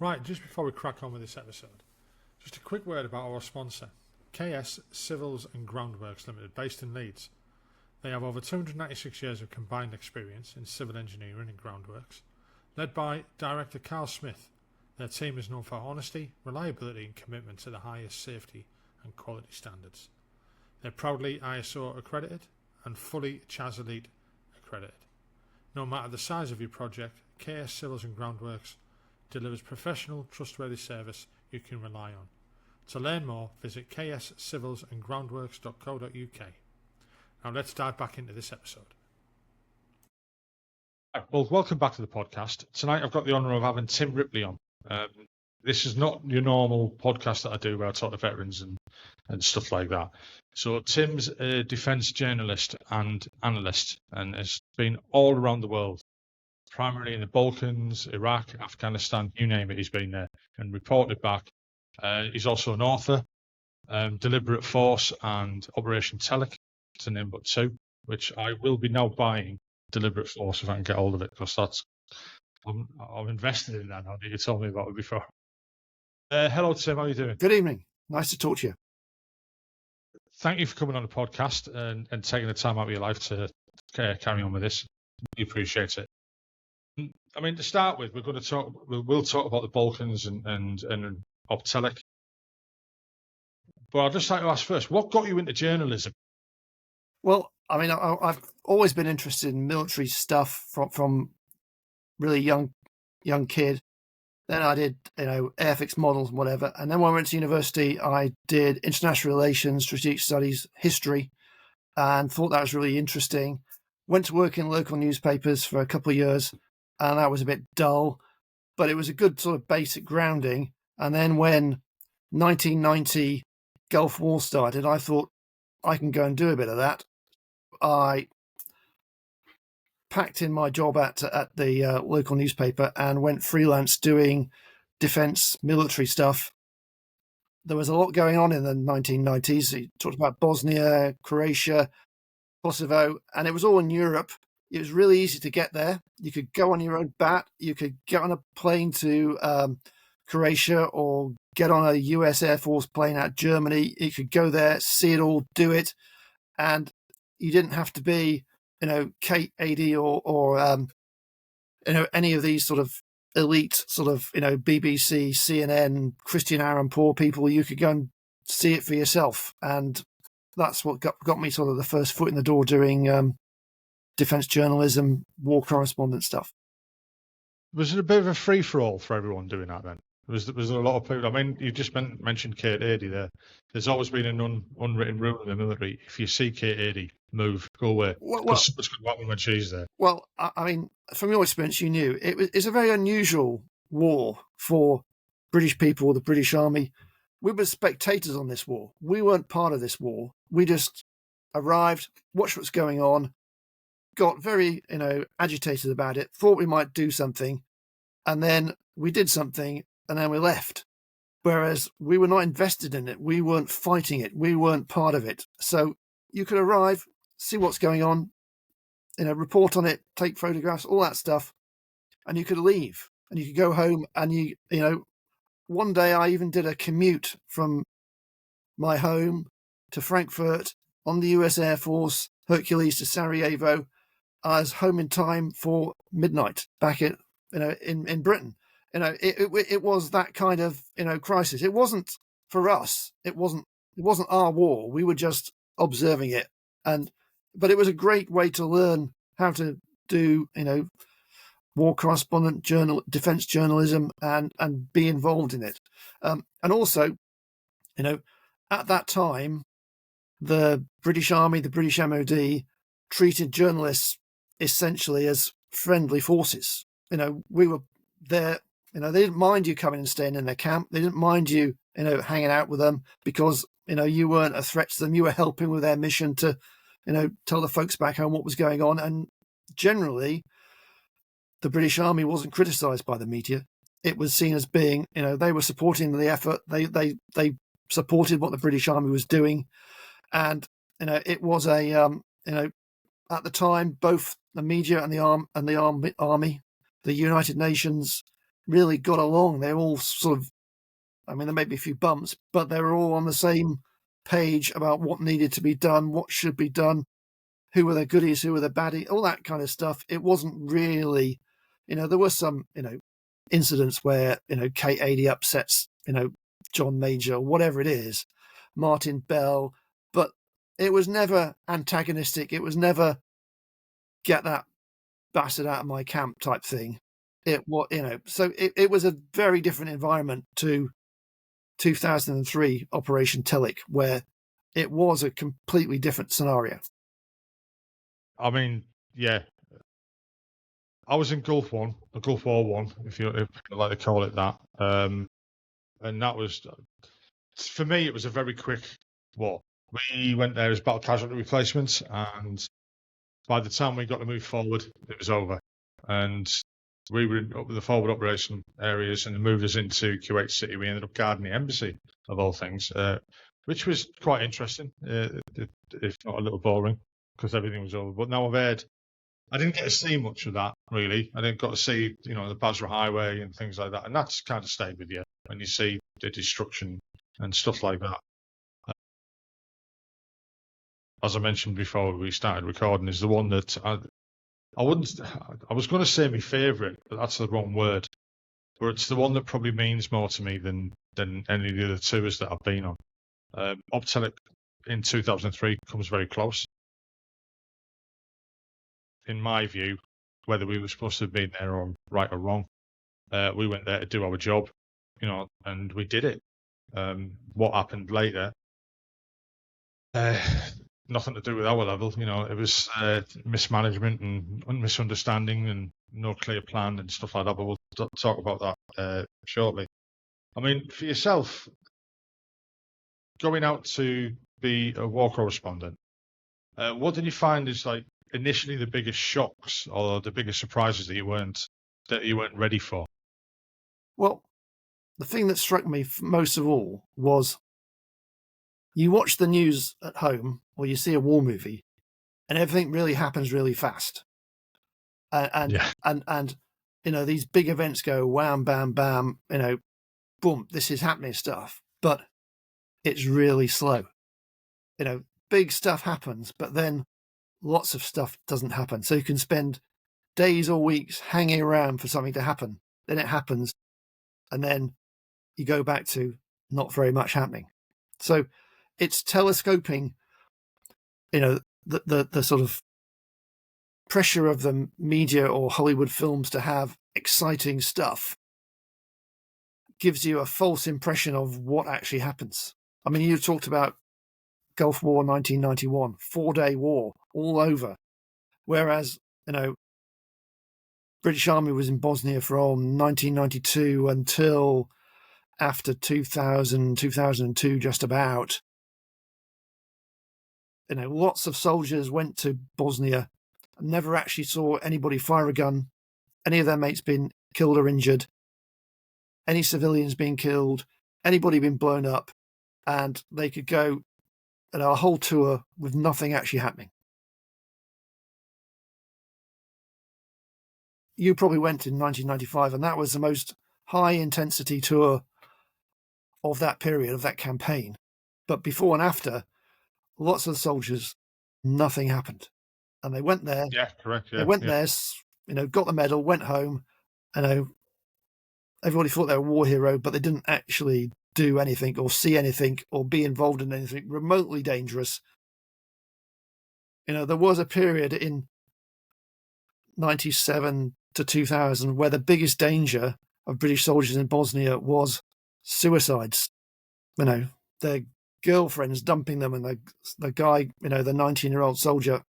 Right, just before we crack on with this episode, just a quick word about our sponsor, KS Civils and Groundworks Limited, based in Leeds. They have over 296 years of combined experience in civil engineering and groundworks. Led by Director Carl Smith, their team is known for honesty, reliability and commitment to the highest safety and quality standards. They're proudly ISO accredited and fully CHAS Elite accredited. No matter the size of your project, KS Civils and Groundworks delivers professional, trustworthy service you can rely on. To learn more, visit kscivilsandgroundworks.co.uk. Now let's dive back into this episode. Well, welcome back to the podcast. Tonight I've got the honour of having Tim Ripley on. This is not your normal podcast that I do where I talk to veterans and stuff like that. So Tim's a defence journalist and analyst and has been all around the world, primarily in the Balkans, Iraq, Afghanistan, you name it, he's been there and reported back. He's also an author, Deliberate Force and Operation Telic, to name but two, which I will be now buying Deliberate Force if I can get hold of it, because I'm invested in that now that you told me about it before. Hello, Tim. How are you doing? Good evening. Nice to talk to you. Thank you for coming on the podcast and taking the time out of your life to carry on with this. We appreciate it. I mean, to start with, we'll talk about the Balkans and Optelic. But I'd just like to ask first, what got you into journalism? Well, I mean, I've always been interested in military stuff from really young kid. Then I did, airfix models and whatever. And then when I went to university, I did international relations, strategic studies, history, and thought that was really interesting. Went to work in local newspapers for a couple of years, and that was a bit dull, but it was a good sort of basic grounding. And then when 1990 Gulf War started, I thought I can go and do a bit of that. I packed in my job at the local newspaper and went freelance doing defence military stuff. There was a lot going on in the 1990s. He talked about Bosnia, Croatia, Kosovo, and it was all in Europe. It was really easy to get there. You could go on your own bat. You could get on a plane to Croatia or get on a US Air Force plane out Germany. You could go there, see it all, do it. And you didn't have to be, Kate Adie or any of these sort of elite sort of, BBC, CNN, Christian Aranpour people. You could go and see it for yourself. And that's what got me sort of the first foot in the door doing defence journalism, war correspondent stuff. Was it a bit of a free-for-all for everyone doing that then? Was there a lot of people? I mean, you just mentioned Kate Adie there. There's always been an unwritten rule in the military. If you see Kate Adie, move, go away. Because something's going to happen when she's there. Well, I mean, from your experience, you knew it's a very unusual war for British people, the British Army. We were spectators on this war. We weren't part of this war. We just arrived, watched what's going on, got very, agitated about it, thought we might do something, and then we did something, and then we left. Whereas we were not invested in it. We weren't fighting it. We weren't part of it. So you could arrive, see what's going on, report on it, take photographs, all that stuff, and you could leave and you could go home. And one day I even did a commute from my home to Frankfurt on the US Air Force Hercules to Sarajevo. I was home in time for midnight back in Britain. It was that kind of crisis. It wasn't for us. It wasn't our war. We were just observing it, but it was a great way to learn how to do war correspondent defense journalism and be involved in it. And also, at that time, the British Army, the British MOD treated journalists essentially as friendly forces. We were there. They didn't mind you coming and staying in their camp. They didn't mind you, hanging out with them because, you weren't a threat to them. You were helping with their mission to, tell the folks back home what was going on. And generally, the British Army wasn't criticised by the media. It was seen as being, they were supporting the effort. They supported what the British Army was doing. And, it was at the time, both the media and the army, the United Nations, really got along. They all sort of, I mean, there may be a few bumps, but they were all on the same page about what needed to be done, what should be done, who were the goodies, who were the baddies, all that kind of stuff. It wasn't really, there were some, incidents where, Kate Adie upsets, John Major, whatever it is, Martin Bell, but it was never antagonistic. It was never get that bastard out of my camp type thing. It was, so it was a very different environment to 2003 Operation Telic, where it was a completely different scenario. I mean, yeah. I was in Gulf War One, if you like to call it that. And that was, for me, it was a very quick war. We went there as battle casualty replacements, and by the time we got to move forward, it was over. And we were up with the forward operation areas and moved us into Kuwait City. We ended up guarding the embassy, of all things, which was quite interesting, if not a little boring, because everything was over. But now I've heard, I didn't get to see much of that, really. I didn't get to see, the Basra Highway and things like that. And that's kind of stayed with you when you see the destruction and stuff like that. As I mentioned before we started recording, is the one that I was going to say my favourite, but that's the wrong word. But it's the one that probably means more to me than any of the other tours that I've been on. Optelic in 2003 comes very close. In my view, whether we were supposed to have been there or right or wrong, we went there to do our job, and we did it. What happened later, nothing to do with our level. It was mismanagement and misunderstanding and no clear plan and stuff like that. But we'll talk about that shortly. I mean, for yourself, going out to be a war correspondent, what did you find is like initially the biggest shocks or the biggest surprises that you weren't ready for? Well, the thing that struck me most of all was you watch the news at home or you see a war movie and everything really happens really fast. And these big events go wham, bam, bam, boom, this is happening stuff. But it's really slow. Big stuff happens, but then lots of stuff doesn't happen. So you can spend days or weeks hanging around for something to happen. Then it happens, and then you go back to not very much happening. So it's telescoping, the sort of pressure of the media or Hollywood films to have exciting stuff gives you a false impression of what actually happens. I mean, you talked about Gulf War 1991, 4-day war all over. Whereas, British Army was in Bosnia from 1992 until after 2000, 2002, just about. Lots of soldiers went to Bosnia and never actually saw anybody fire a gun, any of their mates been killed or injured, any civilians being killed, anybody been blown up, and they could go a whole tour with nothing actually happening. You probably went in 1995, and that was the most high-intensity tour of that period, of that campaign. But before and after, lots of soldiers, nothing happened. And they went there. Yeah, correct. Yeah, they went there, got the medal, went home. Everybody thought they were a war hero, but they didn't actually do anything or see anything or be involved in anything remotely dangerous. There was a period in 97 to 2000 where the biggest danger of British soldiers in Bosnia was suicides. Their girlfriends dumping them, and the guy, the 19-year-old soldier,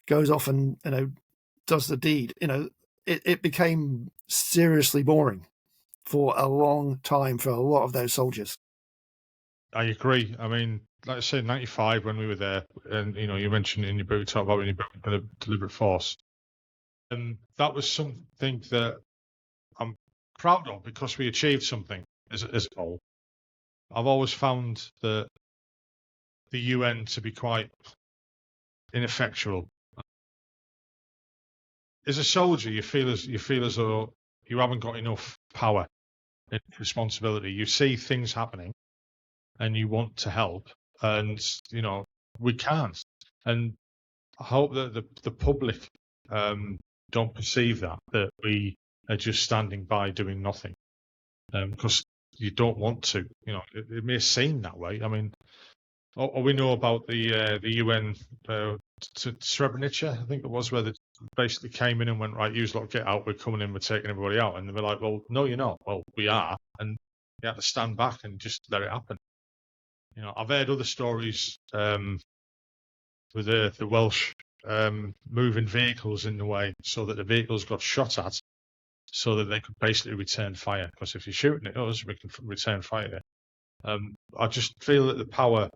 goes off and does the deed. It became seriously boring for a long time for a lot of those soldiers. I agree. I mean, like I said, 95 when we were there, and you mentioned in your book, talk about when you broke the deliberate force. And that was something that I'm proud of because we achieved something as a goal. I've always found the UN to be quite ineffectual. as a soldier, you feel as though you haven't got enough power and responsibility. You see things happening, and you want to help, and we can't. And I hope that the public don't perceive that we are just standing by doing nothing, because you don't want to. It may seem that way. I mean, all we know about the UN to Srebrenica, I think it was, where they basically came in and went, right, you lot get out, we're coming in, we're taking everybody out. And they were like, well, no, you're not. Well, we are. And you have to stand back and just let it happen. I've heard other stories with the Welsh moving vehicles in the way so that the vehicles got shot at so that they could basically return fire. Because if you're shooting at us, we can return fire. I just feel that the power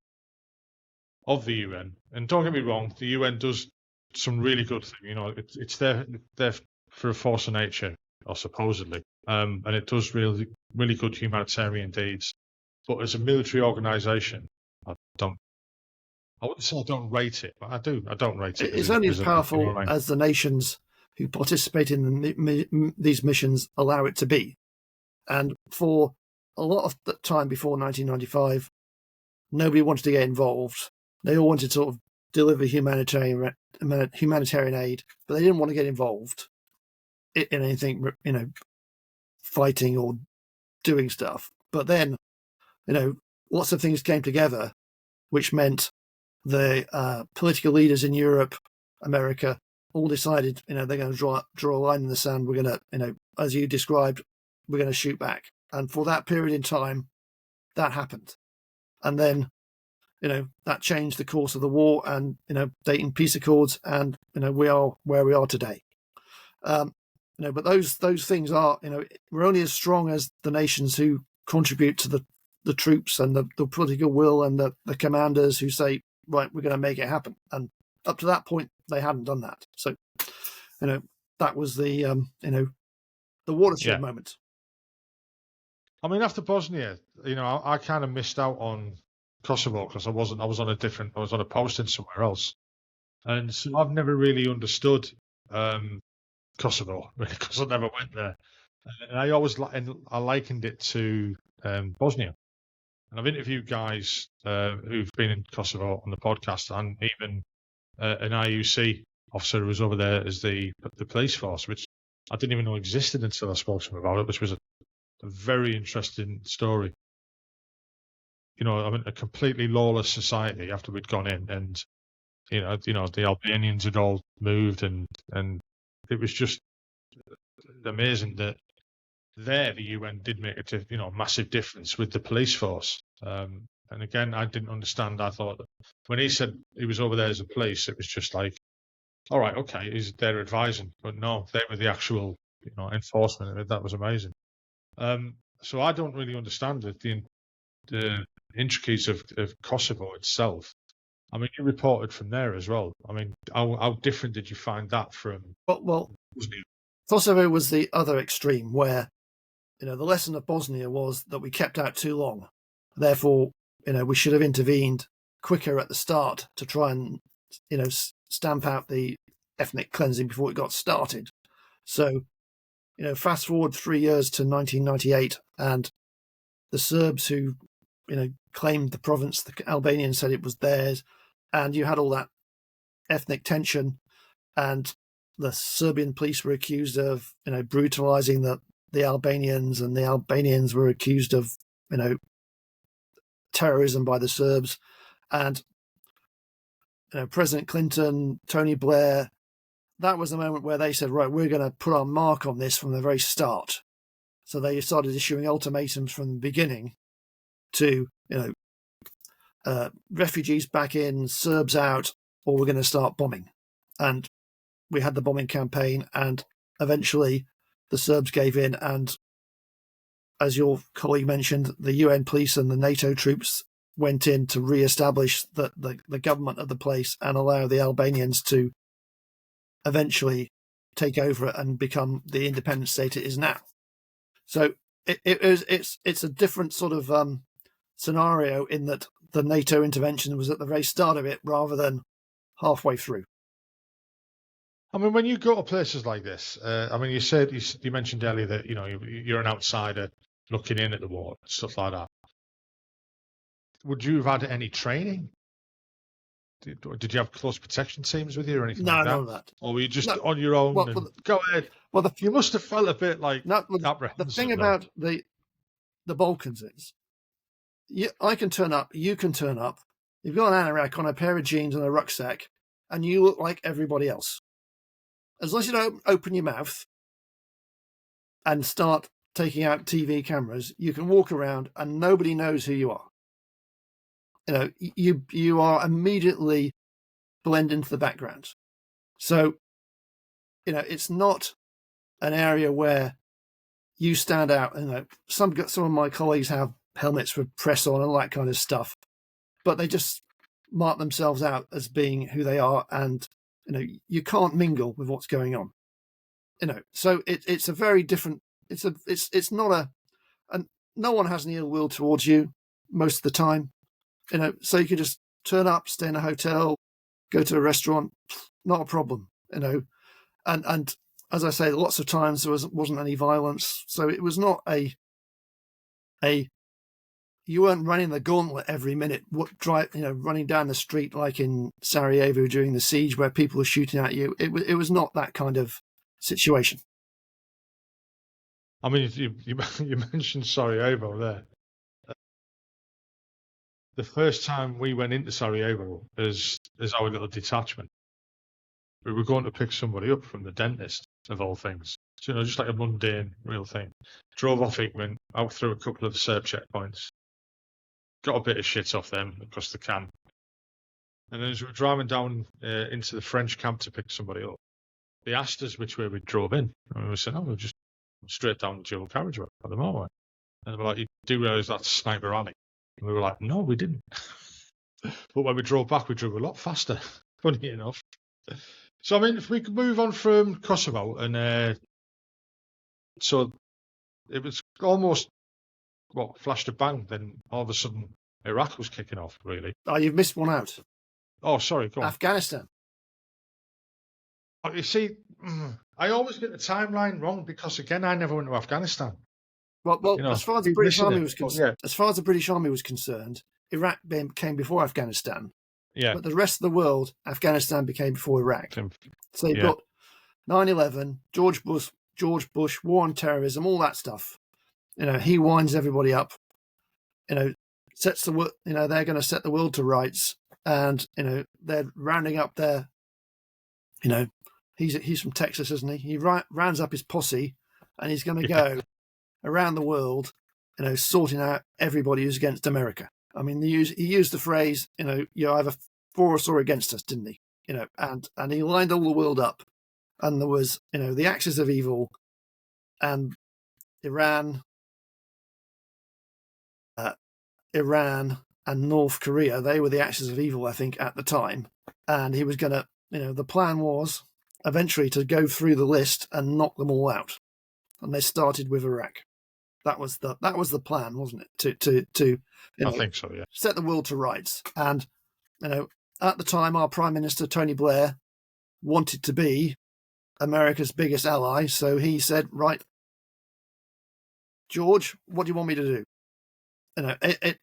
of the UN, and don't get me wrong, the UN does some really good things. It's there for a force of nature, or supposedly, and it does really, really good humanitarian deeds. But as a military organisation, I wouldn't say I don't rate it, but I do. I don't rate it. It's only as powerful as the nations who participate in these missions allow it to be. And for a lot of the time before 1995, nobody wanted to get involved. They all wanted to sort of deliver humanitarian aid, but they didn't want to get involved in anything, fighting or doing stuff. But then, lots of things came together, which meant the political leaders in Europe, America, all decided, they're going to draw a line in the sand. We're going to, as you described, we're going to shoot back. And for that period in time, that happened. And then, that changed the course of the war and, Dayton Peace Accords, and, we are where we are today. But those things are, we're only as strong as the nations who contribute to the troops and the political will and the commanders who say, right, we're going to make it happen. And up to that point, they hadn't done that. So, that was the watershed moment. I mean, after Bosnia, I kind of missed out on Kosovo because I was on a posting somewhere else. And so I've never really understood Kosovo because I never went there. And I always likened it to Bosnia. And I've interviewed guys who've been in Kosovo on the podcast, and even an IUC officer who was over there as the police force, which I didn't even know existed until I spoke to him about it, which was a very interesting story. A completely lawless society after we'd gone in, and the Albanians had all moved, and it was just amazing that there the UN did make a massive difference with the police force. And again, I didn't understand. I thought when he said he was over there as a police, it was just like, all right, okay, he's there advising, but no, they were the actual enforcement. That was amazing. So I don't really understand the intricacies of Kosovo itself. I mean, you reported from there as well. I mean, how different did you find that from? Well, Kosovo was the other extreme, where the lesson of Bosnia was that we kept out too long. Therefore, we should have intervened quicker at the start to try and stamp out the ethnic cleansing before it got started. So, fast forward 3 years to 1998, and the Serbs who claimed the province, the Albanians said it was theirs, and you had all that ethnic tension, and the Serbian police were accused of brutalizing the Albanians, and the Albanians were accused of terrorism by the Serbs. And President Clinton, Tony Blair, that was the moment where they said, right, we're going to put our mark on this from the very start. So they started issuing ultimatums from the beginning to refugees back in, Serbs out, or we're going to start bombing. And we had the bombing campaign, and eventually the Serbs gave in, and as your colleague mentioned, the UN police and the NATO troops went in to re-establish the government of the place and allow the Albanians to eventually take over it and become the independent state it is now. So it's a different sort of scenario in that the NATO intervention was at the very start of it rather than halfway through. I mean, when you go to places like this, I mean, you mentioned earlier that you're an outsider looking in at the war, stuff like that. Would you have had any training? Did you have close protection teams with you or anything like that? No, none of that. Or were you just on your own? Go ahead. Well, you must have felt a bit like apprehensive. The thing about the Balkans is, I can turn up, you can turn up. You've got an anorak on, a pair of jeans and a rucksack, and you look like everybody else. As long as you don't open your mouth and start taking out TV cameras, you can walk around and nobody knows who you are. You are immediately blend into the background. So, it's not an area where you stand out. Some of my colleagues have helmets with press on and all that kind of stuff, but they just mark themselves out as being who they are, and you can't mingle with what's going on. So it's a very different. It's not no one has any ill will towards you most of the time. So you can just turn up, stay in a hotel, go to a restaurant, not a problem. And as I say, lots of times there wasn't any violence, so it was not a you weren't running the gauntlet every minute, running down the street like in Sarajevo during the siege where people were shooting at you. It was not that kind of situation. I mean, you mentioned Sarajevo there. The first time we went into Sarajevo as our little detachment, we were going to pick somebody up from the dentist, of all things. So, just like a mundane, real thing. Drove off Igman, out through a couple of Serb checkpoints, got a bit of shit off them across the can. And then as we were driving down into the French camp to pick somebody up, they asked us which way we drove in. And we said, we're just straight down the dual carriageway at the motorway. And they were like, you do realise that's Sniper Alley? And we were like, no, we didn't. But when we drove back, we drove a lot faster, funny enough. So, I mean, if we could move on from Kosovo, and so it was almost, flash to bang, then all of a sudden Iraq was kicking off, really. Oh, you've missed one out. Oh, sorry, go on. Afghanistan. You see, I always get the timeline wrong because, again, I never went to Afghanistan. Well, as far as the British Army was concerned, as far as the British Army was concerned, Iraq came before Afghanistan. Yeah. But the rest of the world, Afghanistan became before Iraq. So you've got 9/11, George Bush, war on terrorism, all that stuff. He winds everybody up. Sets the they're going to set the world to rights, and they're rounding up their. He's from Texas, isn't he? He rounds up his posse, and he's going to go around the world, sorting out everybody who's against America. I mean, he used the phrase, you're either for us or against us, didn't he? And he lined all the world up, and there was, the axis of evil, and Iran and North Korea. They were the axis of evil, I think, at the time. And he was going to, the plan was eventually to go through the list and knock them all out. And they started with Iraq. That was the plan, wasn't it? To I think so, yeah. Set the world to rights. And at the time, our Prime Minister Tony Blair wanted to be America's biggest ally, so he said, "Right, George, what do you want me to do?" And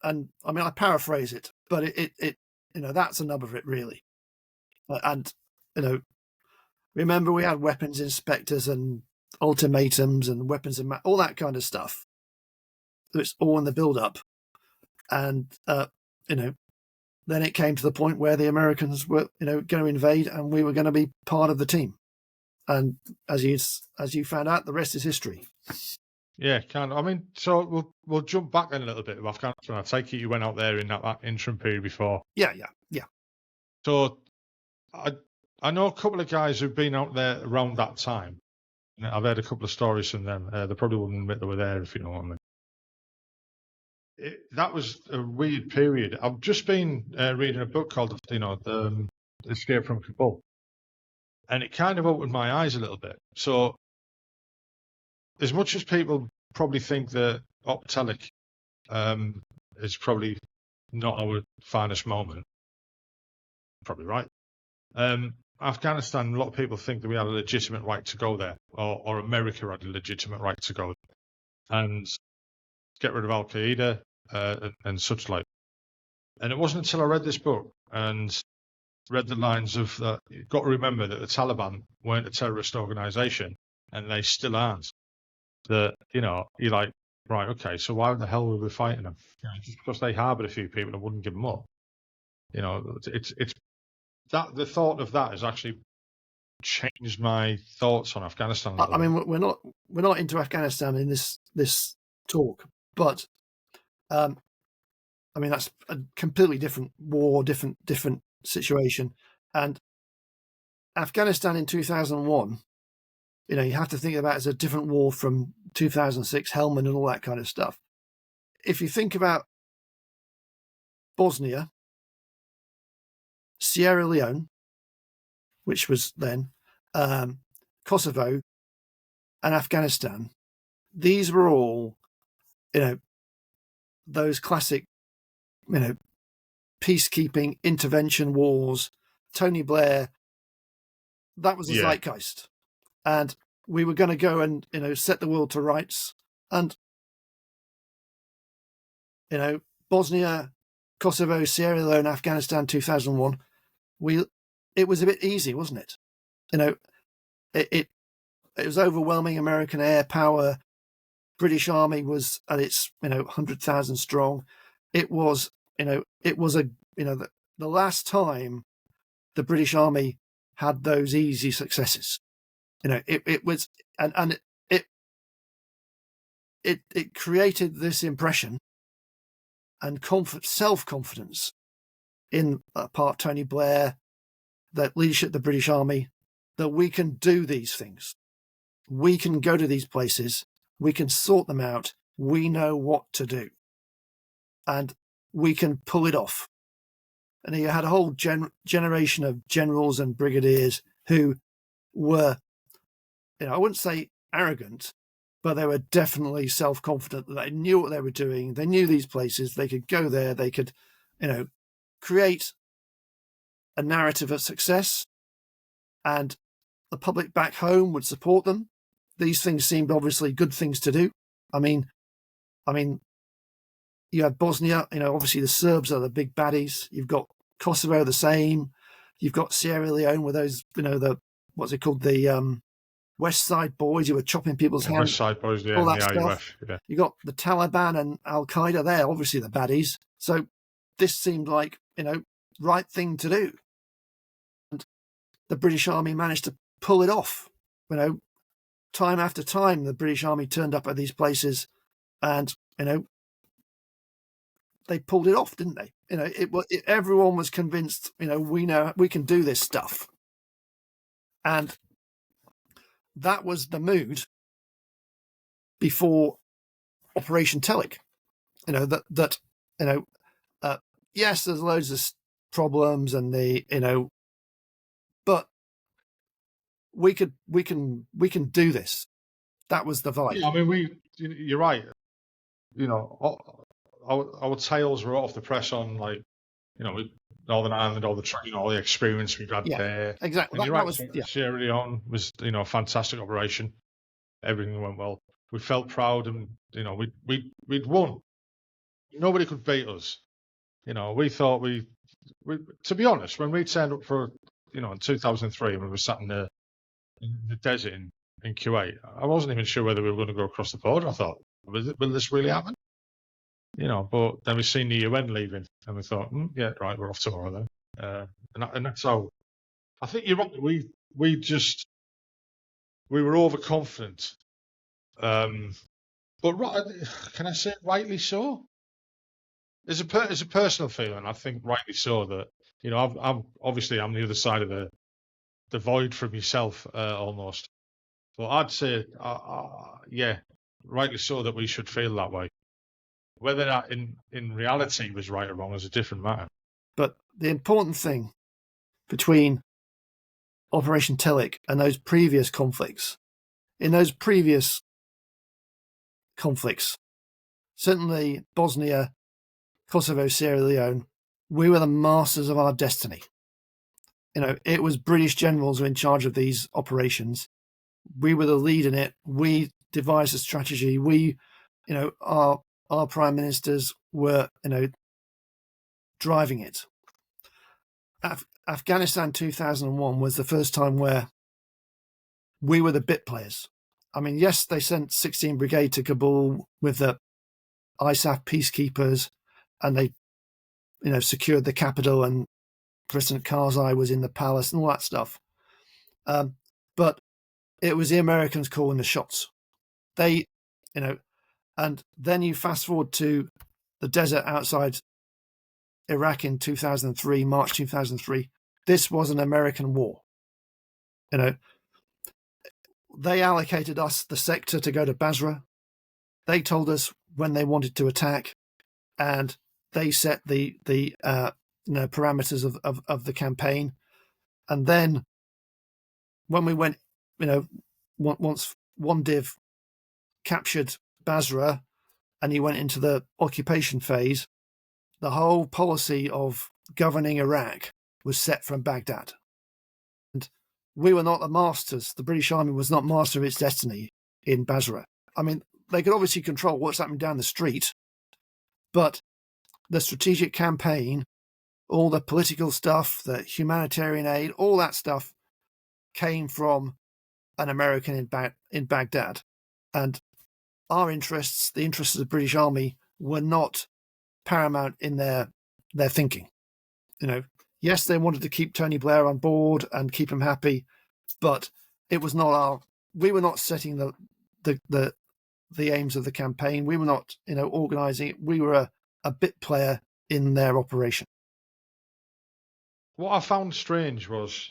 I mean, I paraphrase it, but it that's a nub of it, really. And remember, we had weapons inspectors and ultimatums and weapons and all that kind of stuff. It's all in the build-up, and then it came to the point where the Americans were going to invade, and we were going to be part of the team. And as you found out, the rest is history. Yeah, kind of. I mean, so we'll jump back then a little bit to Afghanistan. I take it you went out there in that interim period before. Yeah. So I know a couple of guys who've been out there around that time. I've heard a couple of stories from them. They probably wouldn't admit they were there, if you know what I mean. That was a weird period. I've just been reading a book called, the Escape from Kabul, and it kind of opened my eyes a little bit. So, as much as people probably think that Optelic is probably not our finest moment, probably right. Afghanistan, a lot of people think that we had a legitimate right to go there, or America had a legitimate right to go there and get rid of Al Qaeda and such like. And it wasn't until I read this book and read the lines of that. You've got to remember that the Taliban weren't a terrorist organization, and they still aren't. That you're like, right, okay, so why the hell were we fighting them? Just because they harbored a few people and wouldn't give them up. It's that the thought of that has actually changed my thoughts on Afghanistan. I mean, we're not into Afghanistan in this talk, but I mean that's a completely different war, different situation, and Afghanistan in 2001. You have to think about it as a different war from 2006, Helmand and all that kind of stuff. If you think about Bosnia, Sierra Leone, which was then Kosovo, and Afghanistan, these were all, those classic, peacekeeping intervention wars. Tony Blair, that was the zeitgeist. And we were going to go and, set the world to rights. And, Bosnia, Kosovo, Sierra Leone, Afghanistan, 2001, it was a bit easy, wasn't it? It was overwhelming American air power. British Army was at its, 100,000 strong. It was, the last time the British Army had those easy successes. It was, and it created this impression and self-confidence in part Tony Blair, that leadership of the British Army, that we can do these things. We can go to these places. We can sort them out. We know what to do. And we can pull it off. And you had a whole generation of generals and brigadiers who were, I wouldn't say arrogant, but they were definitely self-confident that they knew what they were doing. They knew these places. They could go there. They could, create a narrative of success, and the public back home would support them. These things seemed obviously good things to do. I mean, you have Bosnia, obviously the Serbs are the big baddies. You've got Kosovo the same. You've got Sierra Leone with those, what's it called? The West Side Boys who were chopping people's hands. West Side Boys, all that the stuff. IUF, You got the Taliban and Al Qaeda. They're obviously the baddies. So this seemed like, right thing to do. And the British Army managed to pull it off. Time after time, the British Army turned up at these places, and they pulled it off, didn't they? Everyone was convinced. We know we can do this stuff, and that was the mood before Operation Telic. Yes, there's loads of problems, and but we can do this. That was the vibe. Yeah, I mean, you're right. Our tails were off the press on, like, Northern Ireland, all the experience we've had there. Exactly. And you're right. Sierra Leone was, a fantastic operation. Everything went well. We felt proud, and we'd won. Nobody could beat us. We thought we to be honest, when we turned up for in 2003, when we were sat in the desert in Kuwait, I wasn't even sure whether we were going to go across the border. I thought, will this really happen? But then we seen the UN leaving, and we thought, yeah, right, we're off tomorrow then. And that's how. I think you're right. We were overconfident. But can I say rightly so? As a personal feeling, I think rightly so that I'm the other side of the void from yourself almost. But I'd say, yeah, rightly so that we should feel that way. Whether that in reality was right or wrong is a different matter. But the important thing between Operation Telic and those previous conflicts, certainly Bosnia, Kosovo, Sierra Leone, we were the masters of our destiny. it was British generals who were in charge of these operations. We were the lead in it. We devised a strategy. We, our prime ministers were, driving it. Afghanistan 2001 was the first time where we were the bit players. I mean, yes, they sent 16 Brigade to Kabul with the ISAF peacekeepers, and they, secured the capital, and President Karzai was in the palace and all that stuff. But it was the Americans calling the shots. They, and then you fast forward to the desert outside Iraq in 2003, March 2003. This was an American war. They allocated us the sector to go to Basra. They told us when they wanted to attack, and they set the parameters of the campaign. And then when we went, once one div captured Basra and he went into the occupation phase, the whole policy of governing Iraq was set from Baghdad. And we were not the masters. The British Army was not master of its destiny in Basra. I mean, they could obviously control what's happening down the street, but the strategic campaign, all the political stuff, the humanitarian aid, all that stuff came from an American in Baghdad. And our interests, the interests of the British Army, were not paramount in their thinking. Yes, they wanted to keep Tony Blair on board and keep him happy, but it was not we were not setting the aims of the campaign. We were not, organising it. We were a bit player in their operation. What I found strange was,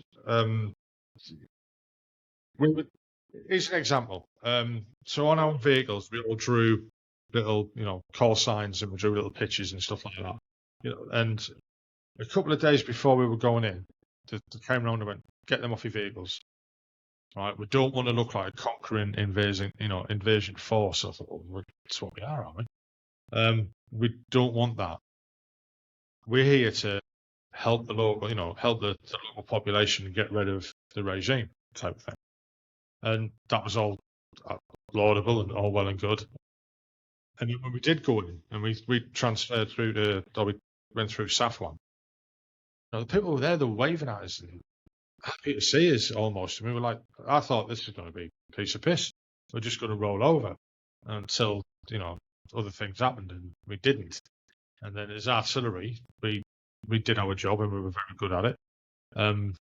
here's an example. So on our vehicles, we all drew little, call signs, and we drew little pictures and stuff like that. And a couple of days before we were going in, they came around and went, "Get them off your vehicles. Right? We don't want to look like a conquering invasion force." I thought, well, that's what we are, aren't we? We don't want that. We're here to help the local, help the local population get rid of the regime type thing. And that was all laudable and all well and good. And then when we did go in and we transferred through we went through Safwan, the people were there, they were waving at us and happy to see us almost. And we were like, I thought this was going to be a piece of piss. We're just going to roll over until, other things happened, and we didn't. And then as artillery, we did our job and we were very good at it. And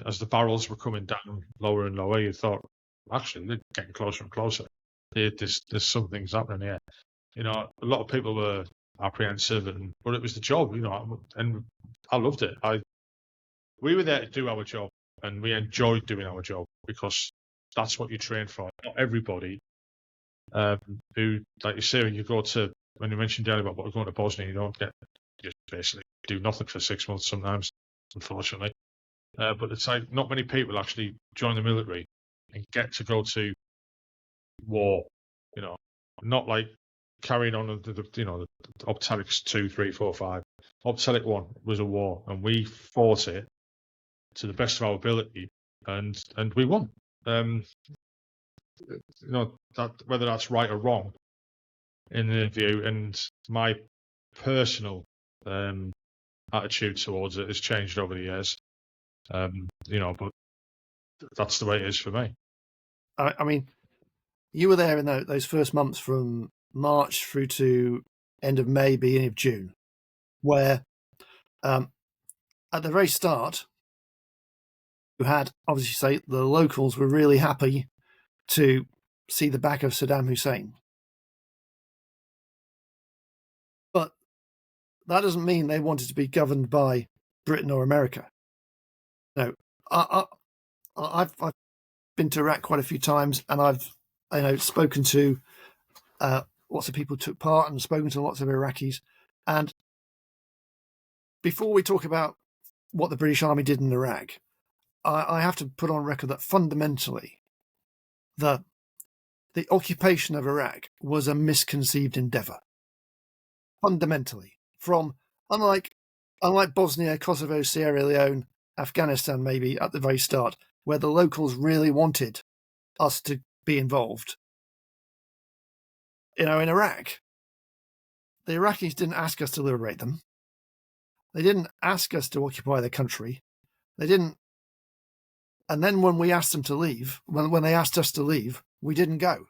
as the barrels were coming down lower and lower, you thought, actually, they're getting closer and closer. There's some things happening here. A lot of people were apprehensive, but it was the job, and I loved it. We were there to do our job, and we enjoyed doing our job because that's what you train for. Not everybody who, like you say, when you mentioned earlier about going to Bosnia, you just basically do nothing for 6 months sometimes, unfortunately. But it's like not many people actually join the military and get to go to war. Not like carrying on the Optelics 2, 3, 4, 5. Optelic 1 was a war, and we fought it to the best of our ability, and we won. That whether that's right or wrong in the view, and my personal attitude towards it has changed over the years. But that's the way it is for me. I mean, you were there in those first months from March through to end of May, beginning of June, where at the very start, you had, obviously, say the locals were really happy to see the back of Saddam Hussein. But that doesn't mean they wanted to be governed by Britain or America. No, I've been to Iraq quite a few times, and I've spoken to lots of people who took part and spoken to lots of Iraqis. And before we talk about what the British Army did in Iraq, I have to put on record that fundamentally the occupation of Iraq was a misconceived endeavour. Fundamentally, from unlike Bosnia, Kosovo, Sierra Leone, Afghanistan, maybe at the very start, where the locals really wanted us to be involved. In Iraq, the Iraqis didn't ask us to liberate them. They didn't ask us to occupy the country. They didn't. And then when we asked them to leave, when they asked us to leave, we didn't go.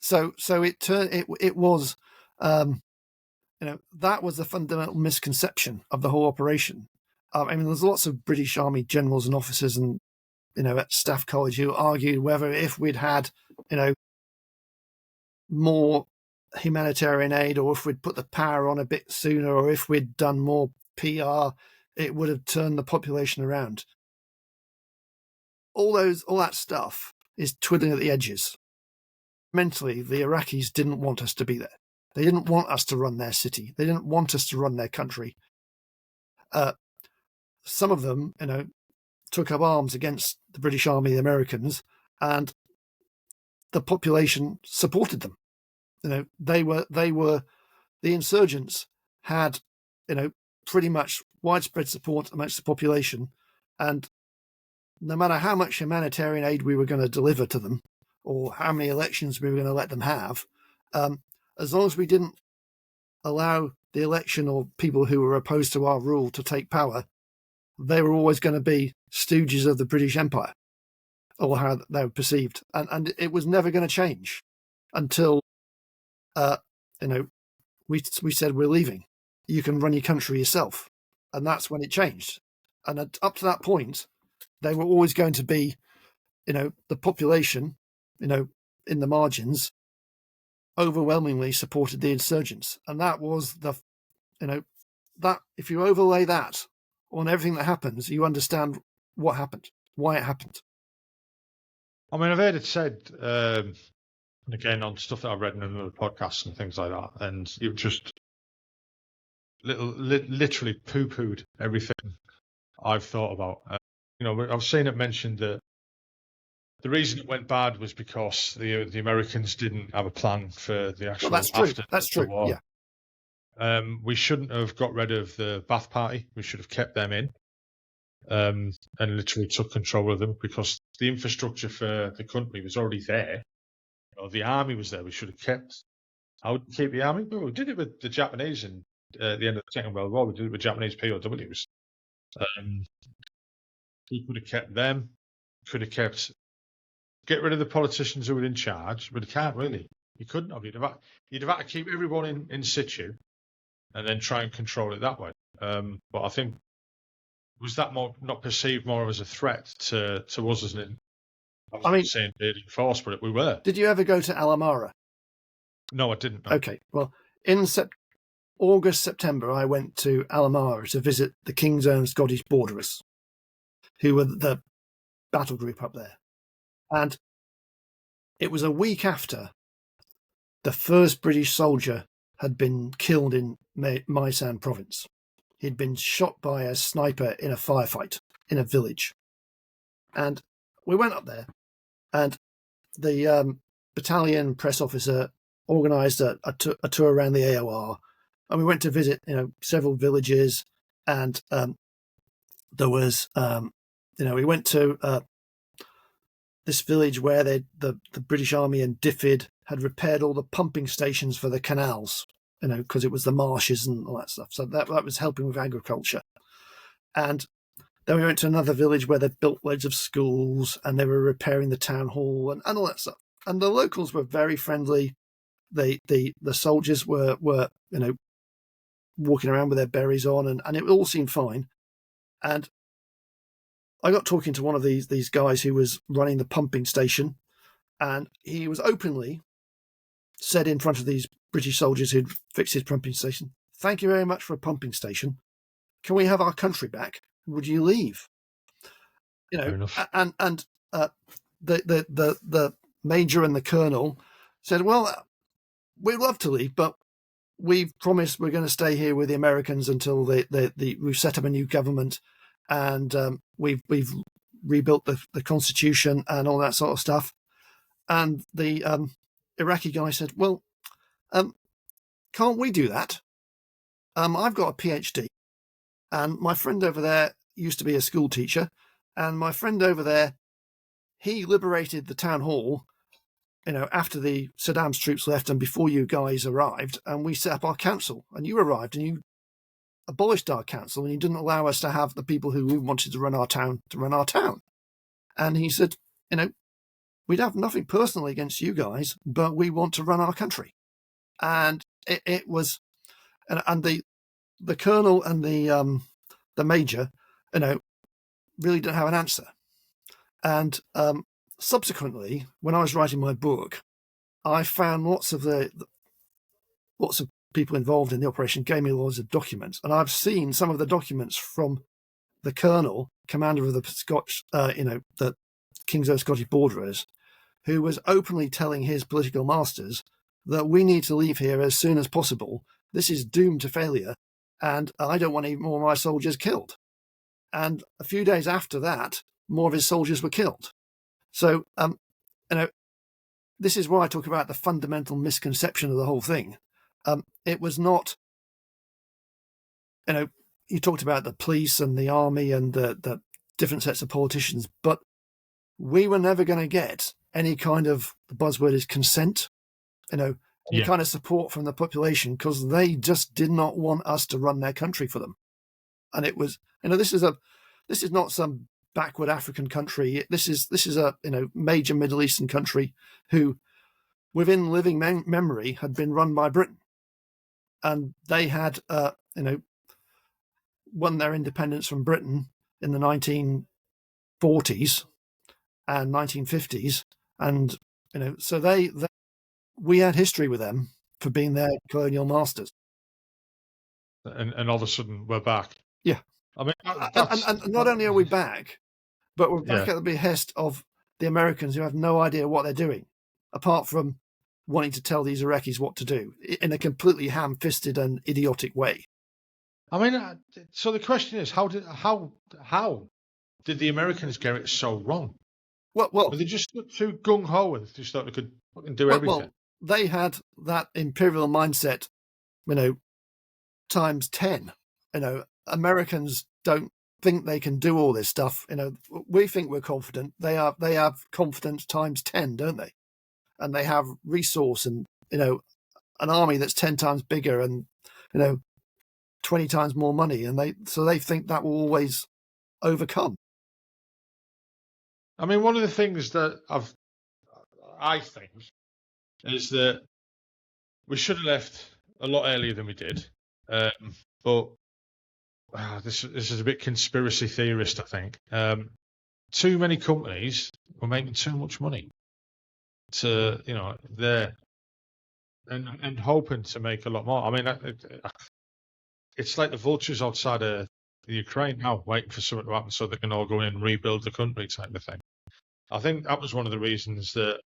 So it was, that was the fundamental misconception of the whole operation. There's lots of British Army generals and officers and, at Staff College who argued whether if we'd had, more humanitarian aid, or if we'd put the power on a bit sooner, or if we'd done more PR, it would have turned the population around. All that stuff is twiddling at the edges. Mentally, the Iraqis didn't want us to be there. They didn't want us to run their city. They didn't want us to run their country. Some of them, took up arms against the British Army, the Americans, and the population supported them. The insurgents had, pretty much widespread support amongst the population, and no matter how much humanitarian aid we were going to deliver to them, or how many elections we were going to let them have, as long as we didn't allow the election or people who were opposed to our rule to take power, they were always going to be stooges of the British Empire, or how they were perceived. And it was never going to change until, we said, we're leaving. You can run your country yourself. And that's when it changed. And up to that point, they were always going to be, the population, in the margins, overwhelmingly supported the insurgents. And that was that if you overlay that on everything that happens, you understand what happened, why it happened. I've heard it said, and again, on stuff that I've read in another podcast and things like that, and you've just literally poo-pooed everything I've thought about. I've seen it mentioned that the reason it went bad was because the Americans didn't have a plan for the actual after the war. Yeah. We shouldn't have got rid of the Ba'ath Party. We should have kept them in, and literally took control of them, because the infrastructure for the country was already there. The army was there. We should have kept. How would we keep the army? Well, we did it with the Japanese at the end of the Second World War. We did it with Japanese POWs. We could have kept them. Could have kept. Get rid of the politicians who were in charge, but you can't really. You couldn't have. You'd have had to keep everyone in situ, and then try and control it that way. But I think, was that not perceived more as a threat to us as an? I was saying invading force, but we were. Did you ever go to Al Amara? No, I didn't. No. Okay, well, in August, September, I went to Al Amara to visit the King's Own Scottish Borderers, who were the battle group up there. And it was a week after the first British soldier had been killed in Maysan province. He'd been shot by a sniper in a firefight in a village. And we went up there, and the battalion press officer organised a tour around the AOR, and we went to visit, several villages, and there was, we went to this village where the British Army and DFID had repaired all the pumping stations for the canals, because it was the marshes and all that stuff. So that was helping with agriculture. And then we went to another village where they built loads of schools, and they were repairing the town hall and all that stuff. And the locals were very friendly. The soldiers were walking around with their berets on, and it all seemed fine. And I got talking to one of these guys who was running the pumping station, and he was openly said in front of these British soldiers who'd fixed his pumping station, "Thank you very much for a pumping station. Can we have our country back? Would you leave?" And the major and the colonel said, "Well, we'd love to leave, but we've promised we're going to stay here with the Americans until we've set up a new government, and we've rebuilt the constitution and all that sort of stuff." And the Iraqi guy said, "Well, can't we do that? I've got a PhD, and my friend over there used to be a school teacher, and my friend over there, he liberated the town hall, after the Saddam's troops left and before you guys arrived, and we set up our council. And you arrived and you abolished our council, and you didn't allow us to have the people who we wanted to run our town to run our town. And he said, we'd have nothing personally against you guys, but we want to run our country. And it was, and the colonel and the major, really didn't have an answer. And subsequently, when I was writing my book, I found lots of people involved in the operation gave me loads of documents, and I've seen some of the documents from the colonel, commander of the Scotch, the King's Own Scottish Borderers, who was openly telling his political masters that we need to leave here as soon as possible. This is doomed to failure, and I don't want any more of my soldiers killed. And a few days after that, more of his soldiers were killed. So, this is why I talk about the fundamental misconception of the whole thing. It was not, you talked about the police and the army and the different sets of politicians, but we were never going to get any kind of, the buzzword is consent, any kind of support from the population, because they just did not want us to run their country for them. And it was, this is not some backward African country. This is a major Middle Eastern country who, within living memory, had been run by Britain, and they had won their independence from Britain in the 1940s and 1950s, and so we had history with them for being their colonial masters. And all of a sudden we're back. Yeah. I mean, and not only are we back, but we're back at the behest of the Americans, who have no idea what they're doing, apart from wanting to tell these Iraqis what to do in a completely ham-fisted and idiotic way. I mean, so the question is, how did the Americans get it so wrong? Well, were they just too gung-ho and just thought they could fucking do everything? Well, they had that imperial mindset, times 10. Americans don't think they can do all this stuff. We think we're confident. They have confidence times 10, don't they? And they have resource and, an army that's 10 times bigger and, 20 times more money. And they think that will always overcome. I mean, one of the things that I think is that we should have left a lot earlier than we did. But this is a bit conspiracy theorist, I think. Too many companies were making too much money to, they're and hoping to make a lot more. I mean, it's like the vultures outside of the Ukraine now, waiting for something to happen so they can all go in and rebuild the country type of thing. I think that was one of the reasons that,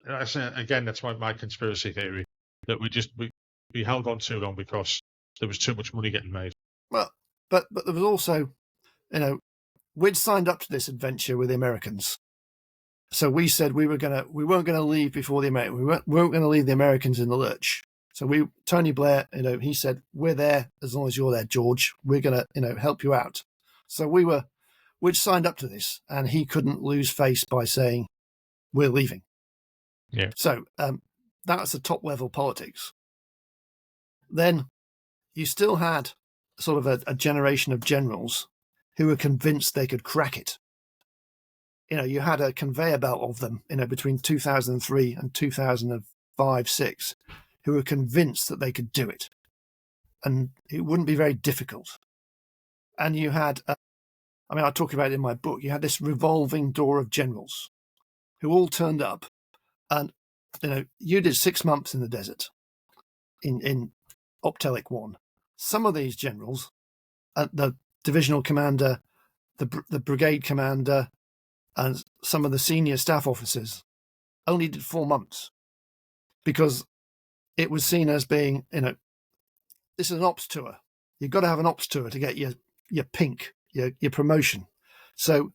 I say again, that's my conspiracy theory, that we held on too long because there was too much money getting made. Well, but there was also, we'd signed up to this adventure with the Americans. So we said we weren't going to leave before the Americans. We weren't going to leave the Americans in the lurch. So Tony Blair, he said, we're there as long as you're there, George. We're going to, help you out. So we'd signed up to this, and he couldn't lose face by saying, we're leaving. Yeah. So that's the top level politics. Then you still had sort of a generation of generals who were convinced they could crack it. You had a conveyor belt of them, between 2003 and 2005-06, who were convinced that they could do it. And it wouldn't be very difficult. And you had, I talk about it in my book, you had this revolving door of generals who all turned up. And, you did 6 months in the desert in Optelic 1. Some of these generals, the divisional commander, the brigade commander, and some of the senior staff officers only did 4 months because it was seen as being, this is an ops tour. You've got to have an ops tour to get your pink, your promotion. So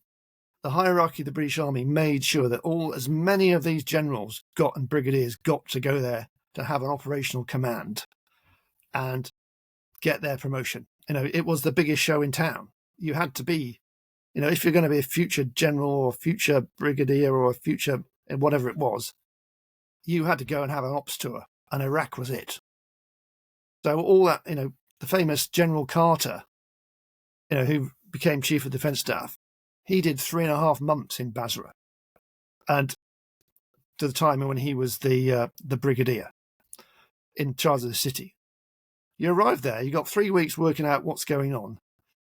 the hierarchy of the British Army made sure that as many of these generals and brigadiers got to go there to have an operational command and get their promotion. It was the biggest show in town. you had to be, if you're going to be a future general or future brigadier or a future whatever it was, you had to go and have an ops tour, and Iraq was it. So all that, the famous General Carter, who became Chief of Defence Staff, he did 3.5 months in Basra, and to the time when he was the brigadier in charge of the city. You arrive there, you've got 3 weeks working out what's going on.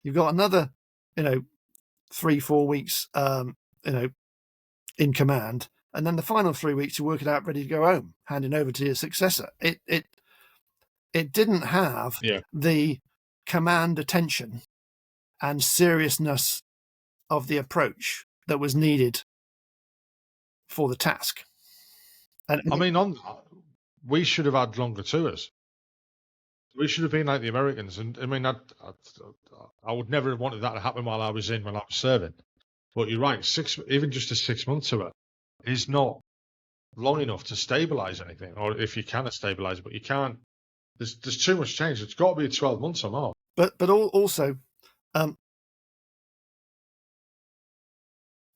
You've got another, 3-4 weeks, in command, and then the final 3 weeks you work it out, ready to go home, handing over to your successor. It didn't have the command attention and seriousness of the approach that was needed for the task. And I mean, on that, we should have had longer tours. We should have been like the Americans. And I mean, I would never have wanted that to happen when I was serving. But you're right, even just a 6-month tour is not long enough to stabilize anything, or if you can stabilize it, but you can't. There's too much change. It's got to be 12 months or more. But also, at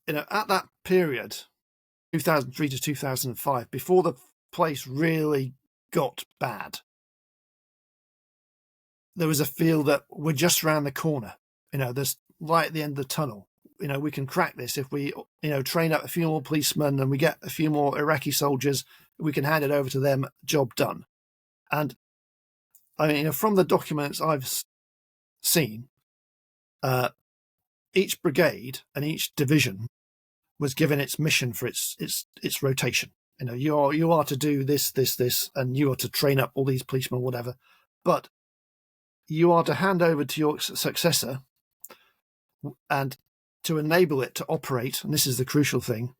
that period, 2003 to 2005, before the place really got bad, there was a feel that we're just around the corner. There's light at the end of the tunnel. We can crack this if we, train up a few more policemen and we get a few more Iraqi soldiers. We can hand it over to them. Job done. And I mean, from the documents I've seen, each brigade and each division was given its mission for its rotation. You are to do this, and you are to train up all these policemen, whatever. But you are to hand over to your successor and to enable it to operate, and this is the crucial thing,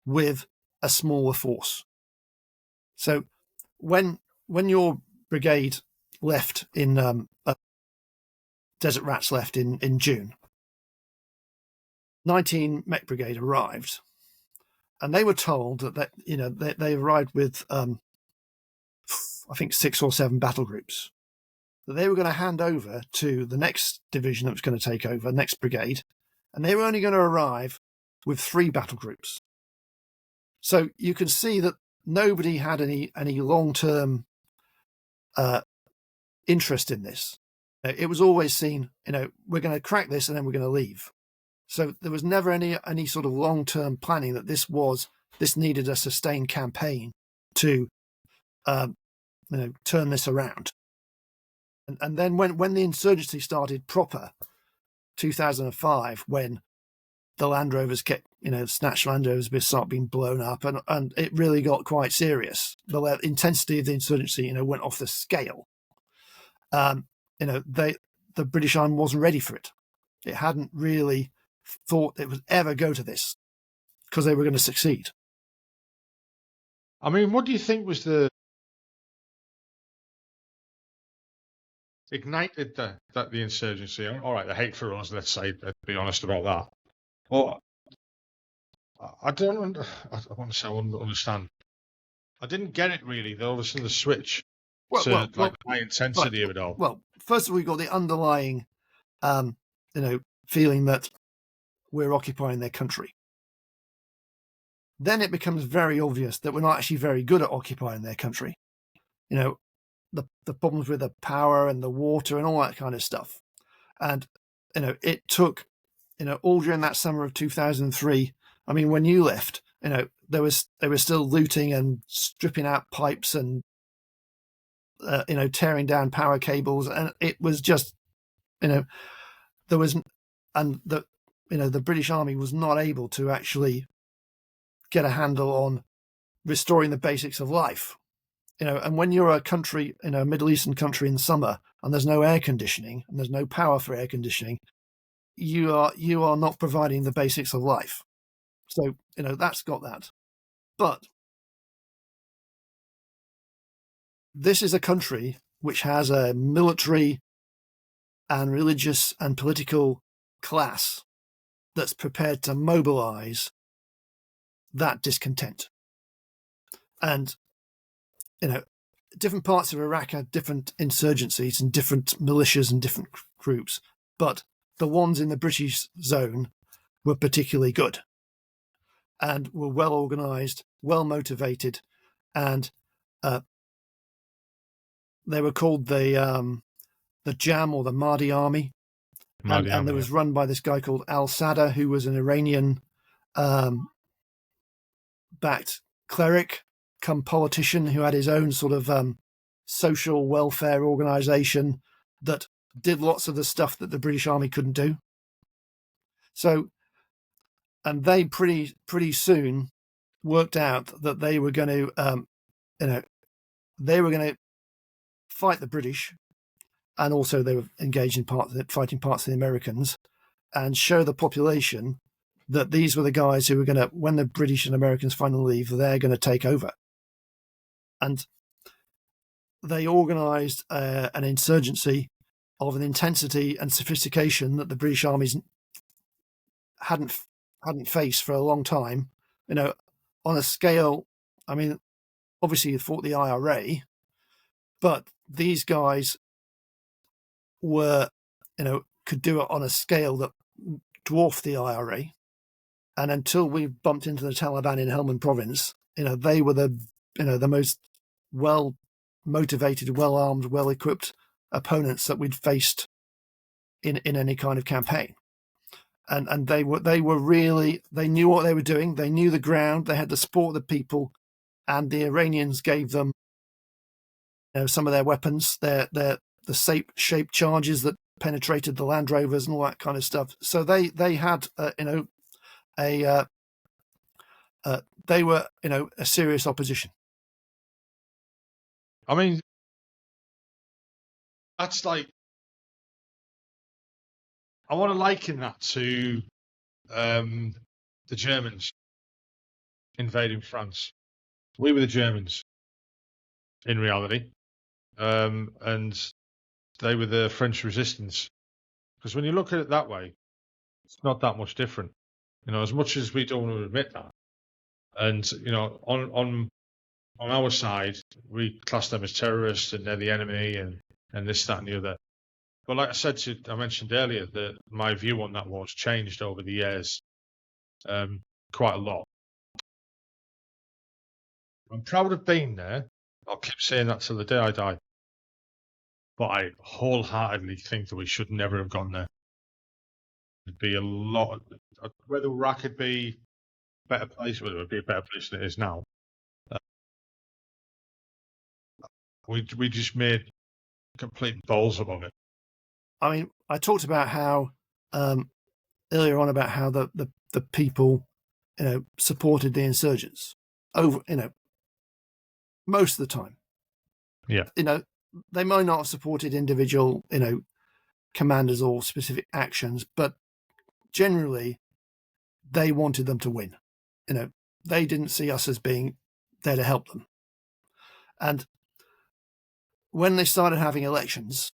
with a smaller force. So when your brigade left in Desert Rats left in June, 19 Mech Brigade arrived, and they were told that they arrived with I think 6 or 7 battle groups that they were going to hand over to the next division that was going to take over, next brigade, and they were only going to arrive with 3 battle groups. So you can see that nobody had any long-term interest in this. It was always seen, we're going to crack this and then we're going to leave. So there was never any sort of long-term planning that this needed a sustained campaign to turn this around. And then when the insurgency started proper, 2005, when the Land Rovers snatched Land Rovers start being blown up, and it really got quite serious. The intensity of the insurgency, went off the scale. The British Army wasn't ready for it. It hadn't really thought it would ever go to this because they were going to succeed. I mean, what do you think was the ignited the insurgency? All right, the hate for us, let's be honest about that. But I don't understand. I didn't get it really, though. All of a sudden, the switch to the high intensity of it all. Well, first of all, we've got the underlying, feeling that we're occupying their country. Then it becomes very obvious that we're not actually very good at occupying their country. The problems with the power and the water and all that kind of stuff. And, it took, all during that summer of 2003. I mean, when you left, they were still looting and stripping out pipes and, tearing down power cables. And it was just, the British Army was not able to actually get a handle on restoring the basics of life. And when you're a country, a Middle Eastern country in summer, and there's no air conditioning and there's no power for air conditioning, you are not providing the basics of life. So, that's got that. But this is a country which has a military and religious and political class that's prepared to mobilize that discontent. And different parts of Iraq have different insurgencies and different militias and different groups. But the ones in the British zone were particularly good and were well organised, well motivated, and they were called the Jam or the Mahdi Army. And there was run by this guy called Al Sadr, who was an Iranian backed cleric come politician who had his own sort of social welfare organisation that did lots of the stuff that the British Army couldn't do. So, and they pretty soon worked out that they were going to, they were going to fight the British, and also they were engaged in fighting parts of the Americans, and show the population that these were the guys who were going to, when the British and Americans finally leave, they're going to take over. And they organised an insurgency of an intensity and sophistication that the British armies hadn't faced for a long time. On a scale, I mean, obviously you fought the IRA, but these guys were, could do it on a scale that dwarfed the IRA. And until we bumped into the Taliban in Helmand province, they were the most well motivated, well armed, well equipped opponents that we'd faced in any kind of campaign. And they were really, they knew what they were doing. They knew the ground. They had the support of the people, and the Iranians gave them, some of their weapons, the shaped charges that penetrated the Land Rovers and all that kind of stuff. So they had, they were, a serious opposition. I mean, that's like, I want to liken that to the Germans invading France. We were the Germans in reality, and they were the French resistance. Because when you look at it that way, it's not that much different. As much as we don't want to admit that, and on our side, we class them as terrorists and they're the enemy and this, that, and the other. But like I mentioned earlier, that my view on that war's changed over the years quite a lot. I'm proud of being there. I'll keep saying that till the day I die. But I wholeheartedly think that we should never have gone there. It'd be a lot. Whether Iraq could be a better place, whether it would be a better place than it is now. We just made complete balls of it. I mean, I talked about how earlier on about how the people, supported the insurgents over, most of the time. Yeah. They might not have supported individual, commanders or specific actions, but generally they wanted them to win. They didn't see us as being there to help them. And when they started having elections,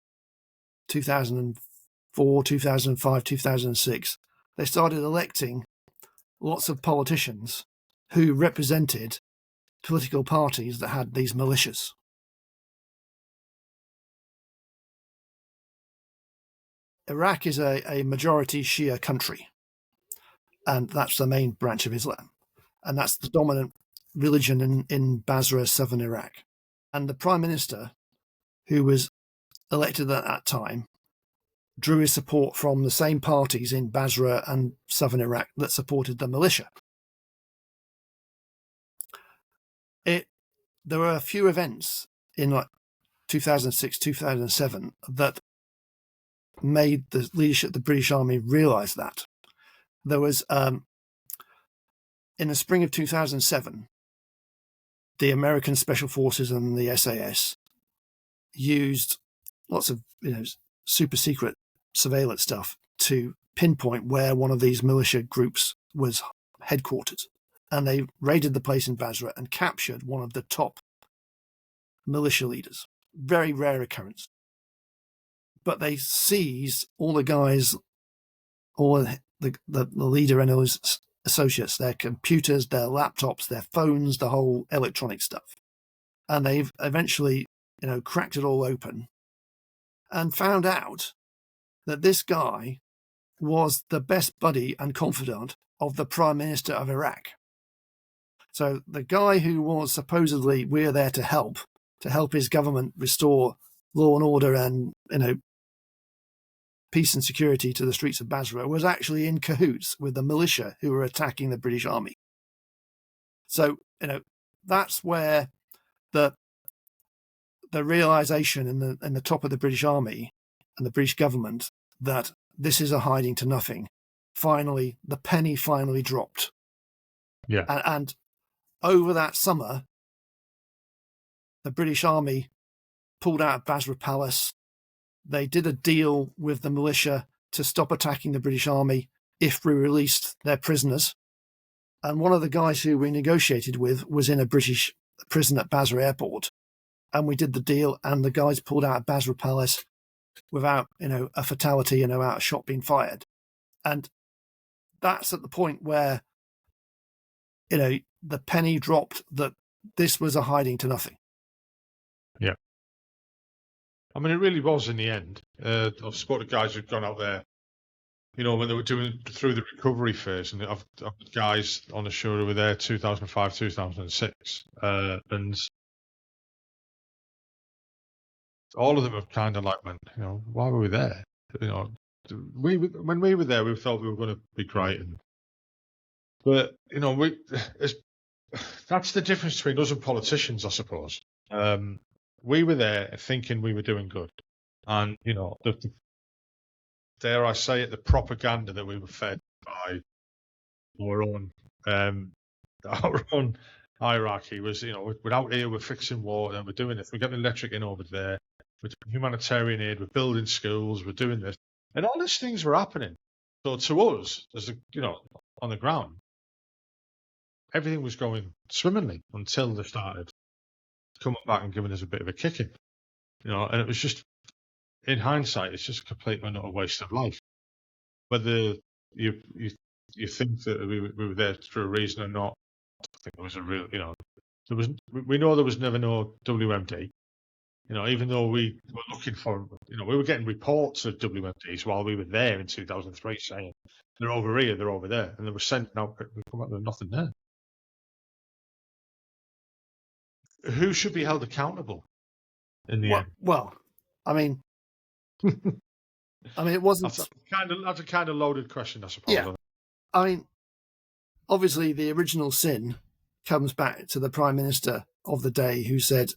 2004, 2005, 2006, they started electing lots of politicians who represented political parties that had these militias. Iraq is a majority Shia country, and that's the main branch of Islam. And that's the dominant religion in Basra, southern Iraq. And the Prime Minister, who was elected at that time, drew his support from the same parties in Basra and southern Iraq that supported the militia. There were a few events in 2006, 2007 that made the leadership of the British Army realise that. There was, in the spring of 2007, the American Special Forces and the SAS used lots of, super secret surveillance stuff to pinpoint where one of these militia groups was headquartered. And they raided the place in Basra and captured one of the top militia leaders. Very rare occurrence. But they seized all the guys, all the leader and his associates, their computers, their laptops, their phones, the whole electronic stuff. And they've eventually, cracked it all open and found out that this guy was the best buddy and confidant of the Prime Minister of Iraq. So the guy who was supposedly we're there to help his government restore law and order and, peace and security to the streets of Basra, was actually in cahoots with the militia who were attacking the British Army. So, that's where the realization in the top of the British Army and the British government that this is a hiding to nothing. Finally, the penny finally dropped. Yeah. And over that summer, the British Army pulled out of Basra Palace. They did a deal with the militia to stop attacking the British Army if we released their prisoners. And one of the guys who we negotiated with was in a British prison at Basra Airport. And we did the deal, and the guys pulled out of Basra Palace without, a fatality, without a shot being fired. And that's at the point where, the penny dropped that this was a hiding to nothing. Yeah. I mean, it really was in the end. I've spoken to guys who've gone out there, when they were doing through the recovery phase, and I've guys on the show who were there 2005, 2006, and all of them have kind of like went, why were we there? When we were there, we felt we were going to be great, but that's the difference between us and politicians, I suppose. We were there thinking we were doing good, and dare I say it, the propaganda that we were fed by our own Iraqi was, we're out here, we're fixing water, we're doing this, we're getting electric in over there, we're doing humanitarian aid, we're building schools, we're doing this, and all these things were happening. So to us, as on the ground, everything was going swimmingly until they started coming back and giving us a bit of a kicking, and it was just, in hindsight, it's just a complete and utter waste of life. Whether you think that we were there for a reason or not, I think there was a real, we know there was never no WMD. Even though we were looking for, we were getting reports of WMDs while we were there in 2003 saying they're over here, they're over there, and they were sending out, there's nothing there. Who should be held accountable in the end? Well, I mean, it wasn't. That's a kind of loaded question, I suppose. Yeah. I mean, obviously, the original sin comes back to the Prime Minister of the day, who said,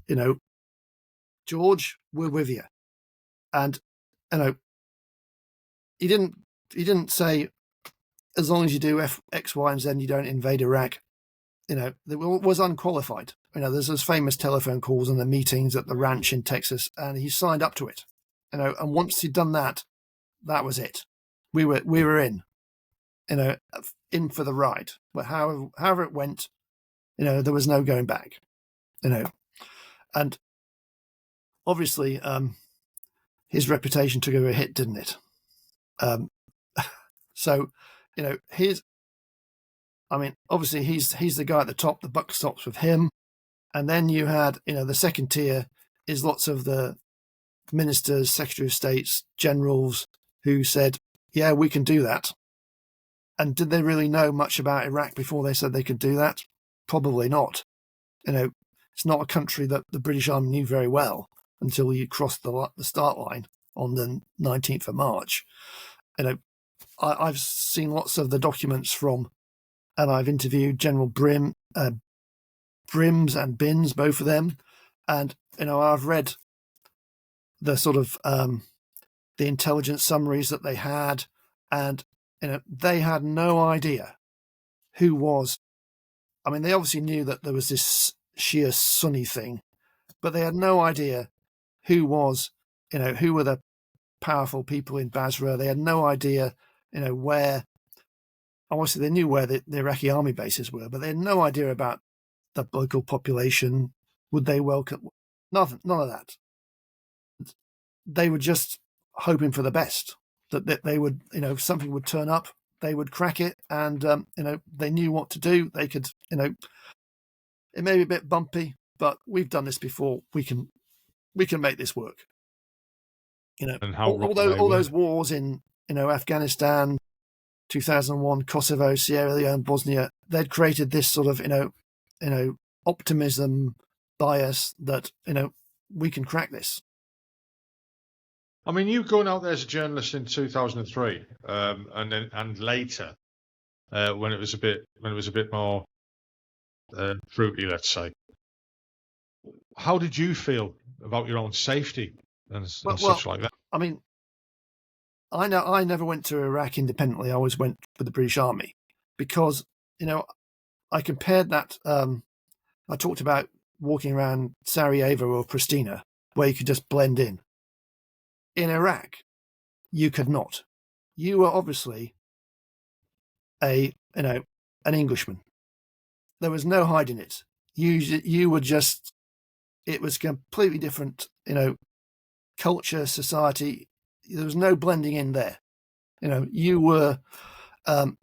George, we're with you, and he didn't say, as long as you do X, Y, and Z, you don't invade Iraq. It was unqualified. There's those famous telephone calls and the meetings at the ranch in Texas, and he signed up to it. And once he'd done that, that was it. We were in, in for the ride. But however it went, there was no going back. And obviously, his reputation took a hit, didn't it? So, obviously he's the guy at the top. The buck stops with him. And then you had, the second tier is lots of the ministers, secretary of states, generals who said, yeah, we can do that. And did they really know much about Iraq before they said they could do that? Probably not. It's not a country that the British Army knew very well until you crossed the start line on the 19th of March. I've seen lots of the documents from, and I've interviewed General Brims and Binns, both of them. And, I've read the sort of the intelligence summaries that they had, and, they had no idea who was. I mean, they obviously knew that there was this Shia Sunni thing, but they had no idea who was, who were the powerful people in Basra. They had no idea, where. Obviously, they knew where the Iraqi army bases were, but they had no idea about the local population. Would they welcome? Nothing, none of that. They were just hoping for the best, that they would, something would turn up, they would crack it, and, they knew what to do. They could, it may be a bit bumpy, but we've done this before. We can make this work. And how all those wars in Afghanistan, 2001, Kosovo, Sierra Leone, Bosnia, they'd created this sort of, optimism bias that, we can crack this. I mean, you going out there as a journalist in 2003, and later, when it was a bit more fruity, let's say. How did you feel about your own safety and such like that? I mean, I never went to Iraq independently. I always went with the British Army because, I compared that. I talked about walking around Sarajevo or Pristina where you could just blend in. In Iraq, you could not. You were obviously an Englishman. There was no hiding it. You were just. It was completely different, culture, society. There was no blending in there. You were, an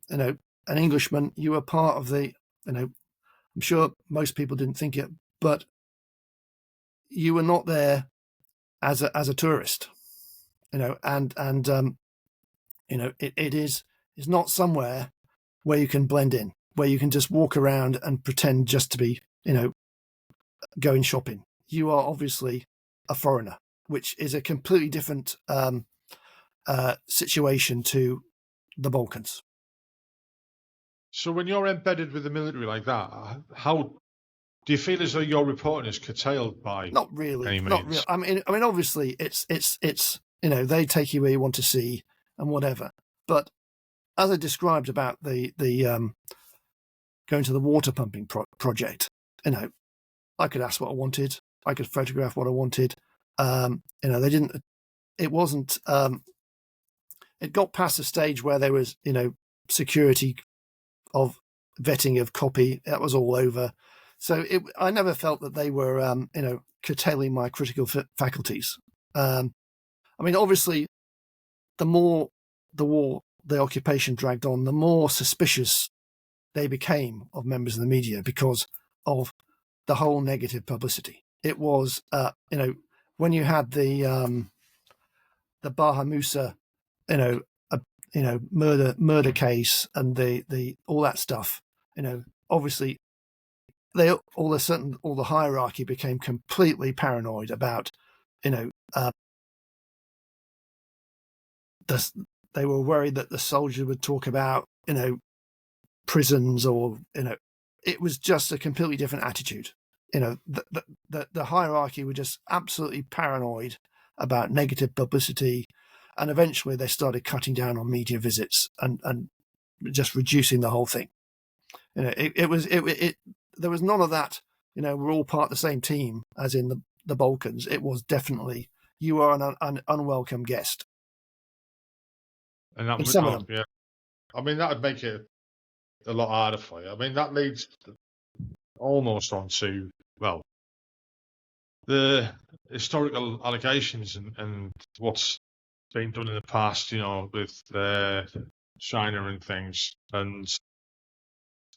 Englishman. You were part of the, I'm sure most people didn't think it, but you were not there as a tourist, it is not somewhere where you can blend in, where you can just walk around and pretend just to be, going shopping. You are obviously a foreigner, which is a completely different situation to the Balkans. So when you're embedded with the military like that, how do you feel as though your reporting is curtailed by? Not really. Any means? Not really. I mean, obviously, it's they take you where you want to see and whatever. But as I described about the going to the water pumping project, I could ask what I wanted. I could photograph what I wanted. They didn't. It wasn't. It got past the stage where there was, security of vetting of copy. That was all over. So I never felt that they were, curtailing my critical faculties. Obviously, the more the occupation dragged on, the more suspicious they became of members of the media because of the whole negative publicity. It was, when you had the Baha Musa, murder case and the all that stuff, obviously all the hierarchy became completely paranoid about, they were worried that the soldier would talk about, prisons or, it was just a completely different attitude. The hierarchy were just absolutely paranoid about negative publicity. And eventually they started cutting down on media visits and just reducing the whole thing. There was none of that, we're all part of the same team as in the Balkans. It was definitely, you are an unwelcome guest. And that would, yeah. I mean, that would make it a lot harder for you. I mean, that leads almost on to, well, the historical allegations and what's been done in the past, with China and things. And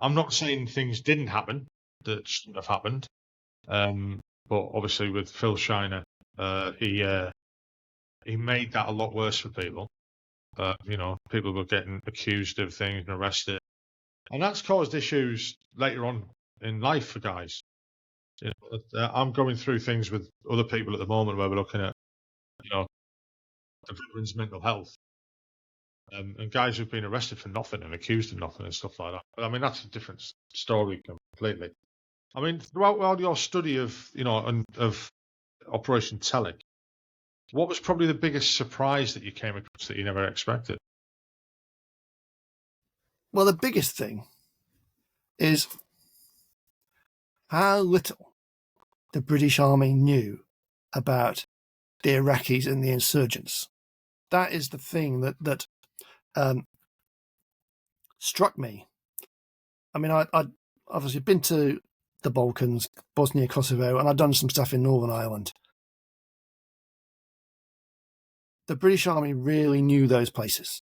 I'm not saying things didn't happen that shouldn't have happened. But obviously with Phil Shiner, he made that a lot worse for people. People were getting accused of things and arrested. And that's caused issues later on in life for guys. I'm going through things with other people at the moment where we're looking at, the veterans' mental health. And guys who've been arrested for nothing and accused of nothing and stuff like that. But I mean, that's a different story completely. I mean, throughout all your study of, of Operation Telic, what was probably the biggest surprise that you came across that you never expected? Well, the biggest thing is how little the British Army knew about the Iraqis and the insurgents. That is the thing that struck me. I mean, I'd obviously been to the Balkans, Bosnia, Kosovo, and I'd done some stuff in Northern Ireland. The British Army really knew those places.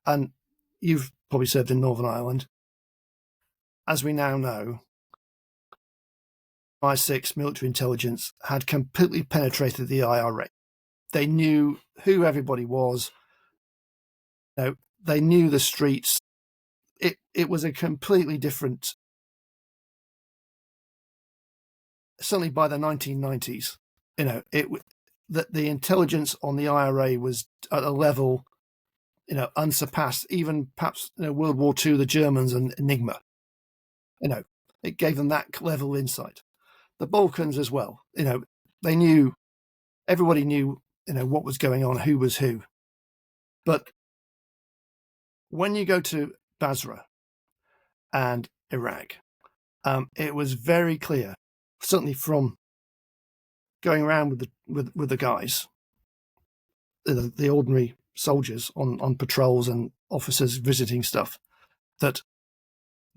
And you've probably served in Northern Ireland. As we now know, MI6 military intelligence had completely penetrated the IRA. They knew who everybody was. They knew the streets. It was a completely different. Certainly by the 1990s, that the intelligence on the IRA was at a level, unsurpassed. Even perhaps World War II, the Germans and Enigma. It gave them that level of insight. The Balkans as well. They knew. Everybody knew. What was going on, who was who. But when you go to Basra and Iraq, it was very clear, certainly from going around with the guys, the ordinary soldiers on patrols and officers visiting stuff, that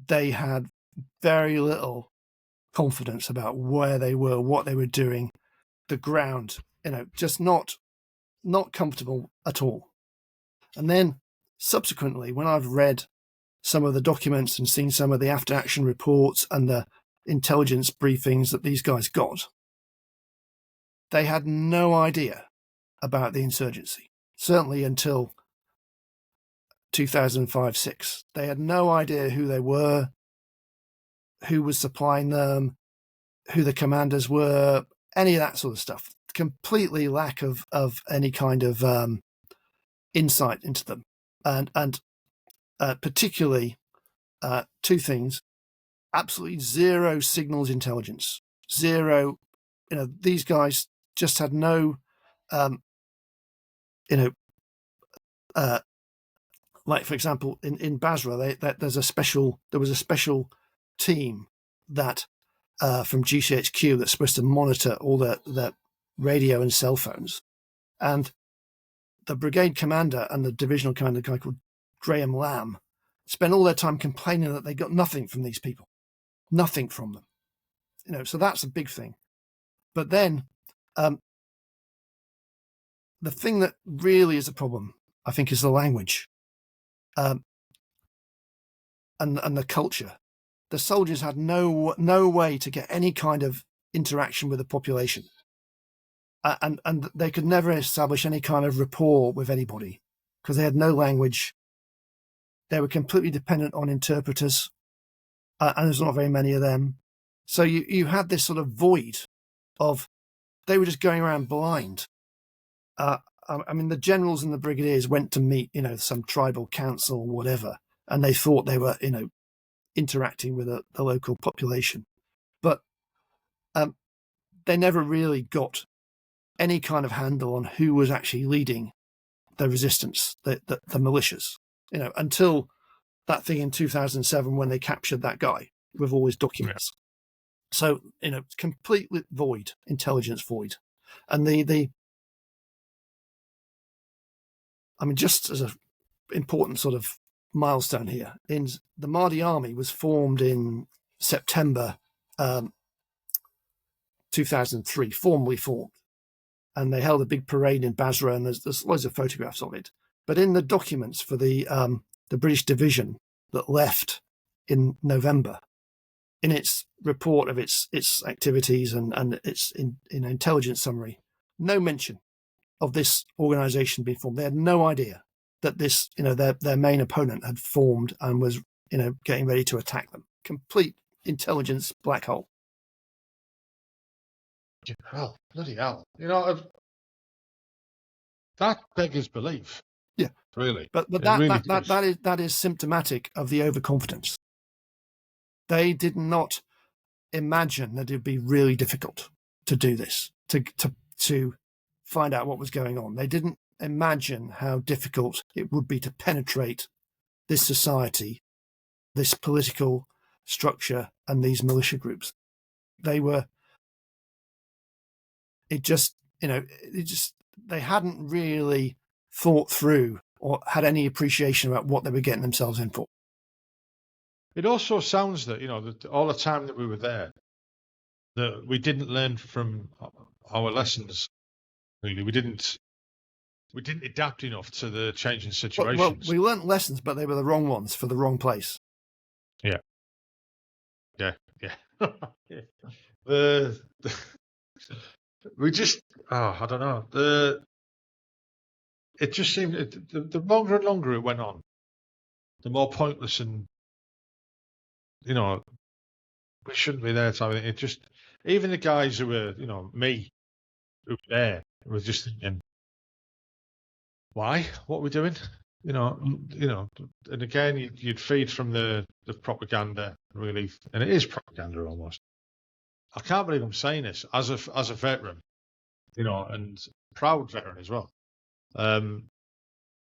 they had very little confidence about where they were, what they were doing, the ground, just not comfortable at all. And then subsequently, when I've read some of the documents and seen some of the after action reports and the intelligence briefings that these guys got, they had no idea about the insurgency, certainly until 2005-06. They had no idea who they were, who was supplying them, who the commanders were, any of that sort of stuff. Completely lack of any kind of insight into them. And particularly two things: absolutely zero signals intelligence, zero. These guys just had no, like for example, in Basra, there was a special team that from GCHQ that's supposed to monitor all the radio and cell phones, and the brigade commander and the divisional commander, a guy called Graham Lamb, spent all their time complaining that they got nothing from these people, nothing from them. So that's a big thing. But then the thing that really is a problem, I think, is the language and the culture. The soldiers had no way to get any kind of interaction with the population, and they could never establish any kind of rapport with anybody because they had no language. They were completely dependent on interpreters, and there's not very many of them. So you had this sort of void of, they were just going around blind. I mean, the generals and the brigadiers went to meet, some tribal council or whatever, and they thought they were, interacting with the local population. But they never really got any kind of handle on who was actually leading the resistance, the militias, until that thing in 2007 when they captured that guy with all his documents. Yeah. So, completely void, intelligence void. And just as an important sort of milestone here, in the Mahdi Army was formed in September 2003, formally formed. And they held a big parade in Basra, and there's loads of photographs of it. But in the documents for the British division that left in November, in its report of its activities and its intelligence summary, no mention of this organisation being formed. They had no idea that this, their main opponent had formed and was, getting ready to attack them. Complete intelligence black hole. Hell, bloody hell! That beggars belief. Yeah, really. But that is symptomatic of the overconfidence. They did not imagine that it'd be really difficult to do this, to find out what was going on. They didn't imagine how difficult it would be to penetrate this society, this political structure, and these militia groups. They hadn't really thought through or had any appreciation about what they were getting themselves in for. It also sounds that, that all the time that we were there, that we didn't learn from our lessons. Really, we didn't adapt enough to the changing situations. Well, we learned lessons, but they were the wrong ones for the wrong place. Yeah. We just, I don't know. it just seemed the longer and longer it went on, the more pointless and we shouldn't be there type of thing. It just even the guys who were me who were there were just thinking, why? What are we doing? And again, you'd feed from the propaganda, really, and it is propaganda almost. I can't believe I'm saying this as a veteran, and proud veteran as well.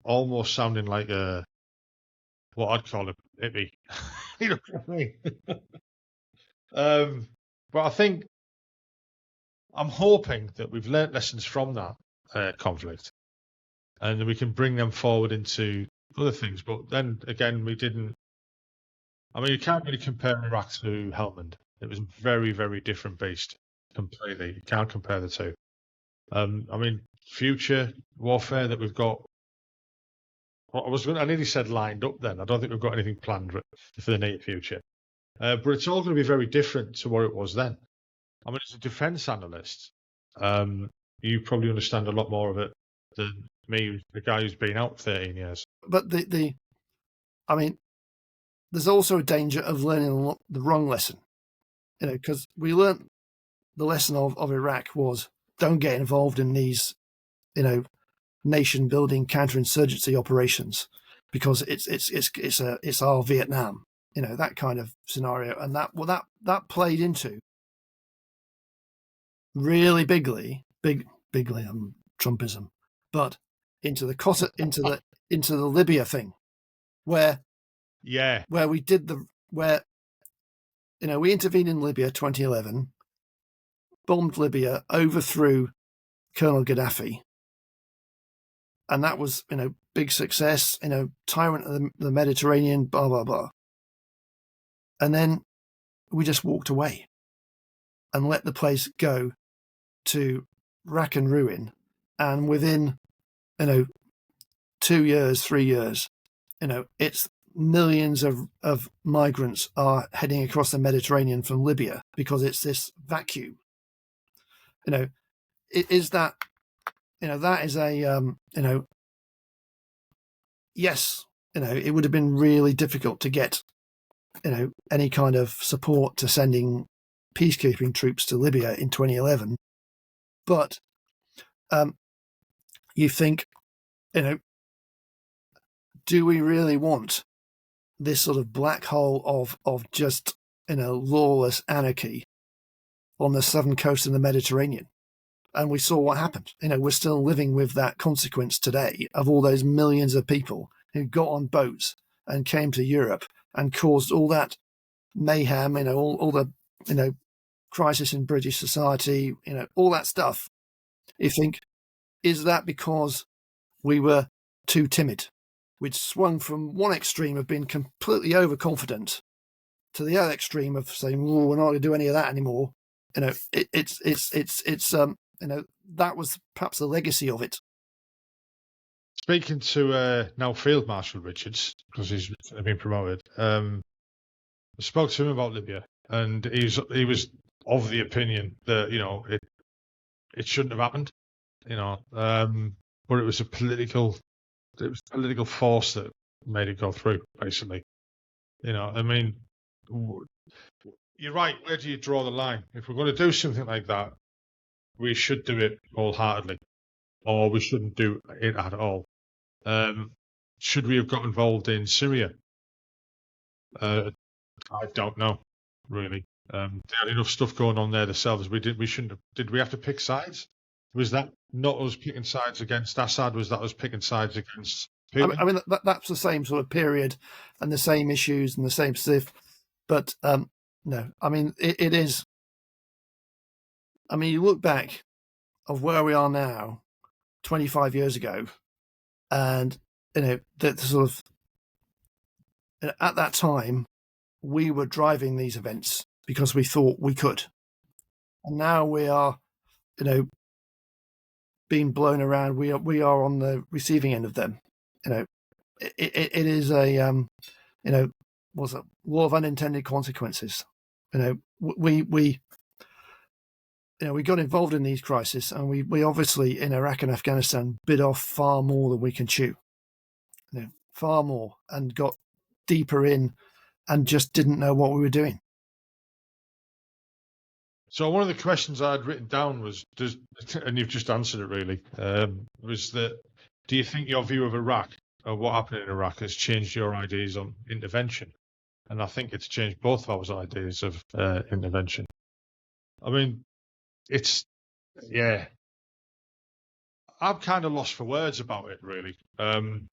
Almost sounding like what I'd call a hippie. You know what I mean? But I think I'm hoping that we've learnt lessons from that conflict, and we can bring them forward into other things. But then again, we didn't. I mean, you can't really compare Iraq to Helmand. It was very, very different beast, completely. You can't compare the two. I mean, future warfare that we've got. I nearly said lined up. Then I don't think we've got anything planned for the near future. But it's all going to be very different to what it was then. I mean, as a defence analyst, you probably understand a lot more of it than me, the guy who's been out 13 years. But I mean, there's also a danger of learning the wrong lesson, because we learned the lesson of Iraq was don't get involved in these, nation-building counterinsurgency operations because it's our Vietnam, that kind of scenario, and that played into really bigly Trumpism, but into the Libya thing, where we did we intervened in Libya 2011, bombed Libya, overthrew Colonel Gaddafi, and that was big success, tyrant of the Mediterranean, blah blah blah, and then we just walked away and let the place go to rack and ruin, and within 2 years, 3 years, it's millions of migrants are heading across the Mediterranean from Libya because it's this vacuum. Is that that is a yes, it would have been really difficult to get any kind of support to sending peacekeeping troops to Libya in 2011, but you think, do we really want this sort of black hole of just lawless anarchy on the southern coast of the Mediterranean? And we saw what happened. We're still living with that consequence today of all those millions of people who got on boats and came to Europe and caused all that mayhem, all the crisis in British society, all that stuff. You think, is that because we were too timid? We'd swung from one extreme of being completely overconfident to the other extreme of saying, "Oh, we're not going to do any of that anymore." That was perhaps the legacy of it. Speaking to now Field Marshal Richards, because he's been promoted, I spoke to him about Libya, and he was of the opinion that it shouldn't have happened, but it was political force that made it go through, basically. I mean, you're right. Where do you draw the line? If we're going to do something like that, we should do it wholeheartedly, or we shouldn't do it at all. Should we have got involved in Syria? I don't know, really. They had enough stuff going on there themselves. We shouldn't have. Did we have to pick sides? Was that not us picking sides against Assad? Was that us picking sides against Putin? I mean, that's the same sort of period and the same issues and the same stuff. But no, I mean, it is. I mean, you look back of where we are now, 25 years ago, and the sort of at that time we were driving these events because we thought we could, and now we are, being blown around. We are on the receiving end of them. It is a what's a law of unintended consequences. We we got involved in these crises, and we obviously in Iraq and Afghanistan bit off far more than we can chew, far more, and got deeper in, and just didn't know what we were doing. So one of the questions I had written down was, and you've just answered it really, was that, do you think your view of Iraq or what happened in Iraq has changed your ideas on intervention? And I think it's changed both of our ideas of intervention. I mean, I'm kind of lost for words about it, really. And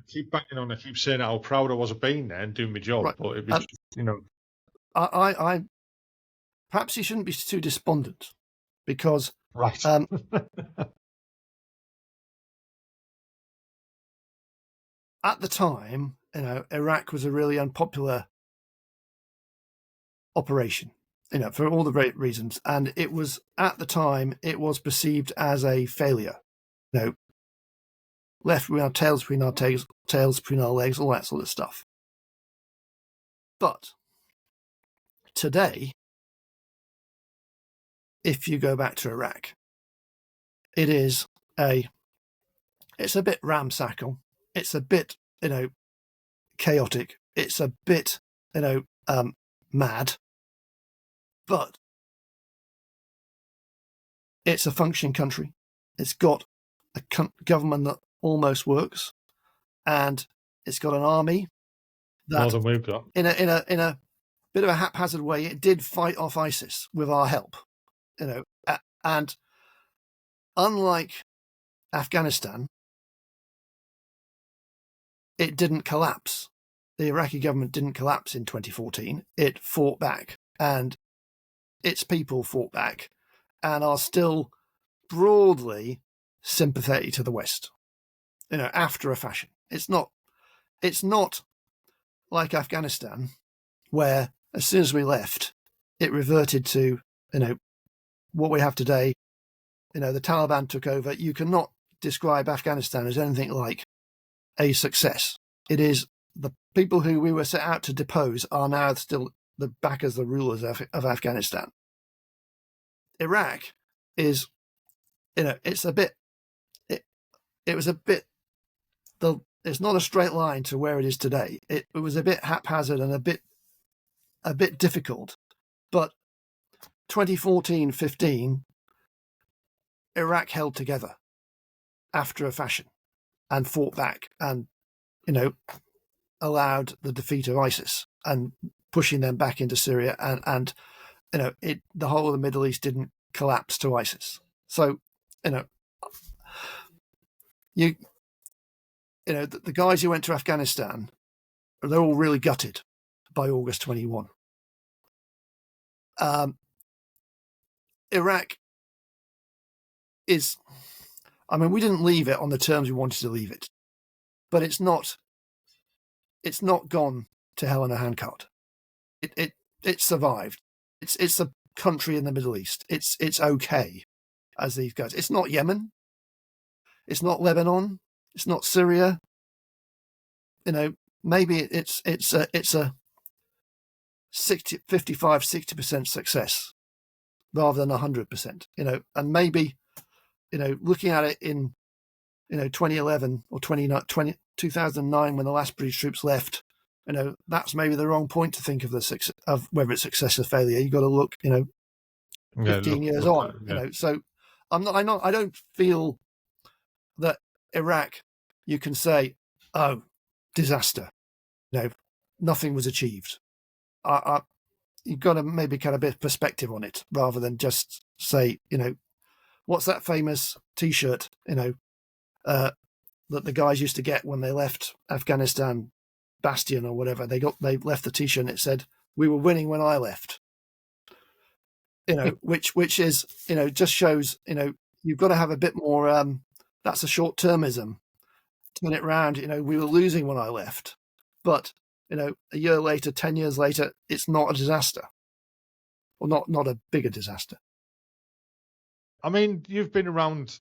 keep banging on, I keep saying how proud I was of being there and doing my job, right. But it was, I perhaps you shouldn't be too despondent, because right. At the time, Iraq was a really unpopular operation, for all the right reasons, and it was at the time it was perceived as a failure. Left with our tails between our tails between our legs, all that sort of stuff. But today, if you go back to Iraq, it's a bit ramshackle. It's a bit, chaotic. It's a bit, mad. But it's a functioning country. It's got a government that almost works, and it's got an army that, more than we've got. In a bit of a haphazard way, it did fight off ISIS with our help, and unlike Afghanistan, it didn't collapse. The Iraqi government didn't collapse in 2014. It fought back, and its people fought back, and are still broadly sympathetic to the West, after a fashion. It's not like Afghanistan, where as soon as we left, it reverted to, what we have today. The Taliban took over. You cannot describe Afghanistan as anything like a success. It is the people who we were set out to depose are now still the backers, the rulers of Afghanistan. Iraq is, it's a bit, it was a bit, it's not a straight line to where it is today. It was a bit haphazard and a bit difficult. But 2014-15, Iraq held together after a fashion and fought back and, allowed the defeat of ISIS and pushing them back into Syria, and the whole of the Middle East didn't collapse to ISIS. So, the guys who went to Afghanistan, they're all really gutted by August 21. Iraq is, we didn't leave it on the terms we wanted to leave it, but it's not gone to hell in a handcart. It survived. It's a country in the Middle East. It's okay, as these guys. It's not Yemen. It's not Lebanon. It's not Syria. Maybe it's a 55-60% success rather than 100%. And maybe, looking at it in 2011 or 2009 when the last British troops left, that's maybe the wrong point to think of of whether it's success or failure. You've got to look, 15 years on. So I don't feel that Iraq, you can say, oh, disaster. Nothing was achieved. You've got to maybe get a bit of perspective on it rather than just say, what's that famous T-shirt, that the guys used to get when they left Afghanistan, Bastion or whatever. They left the T-shirt and it said, "We were winning when I left." Which is, just shows, you've got to have a bit more. That's a short-termism. Turn it around. We were losing when I left, but a year later, 10 years later, it's not a disaster, or not a bigger disaster. You've been around,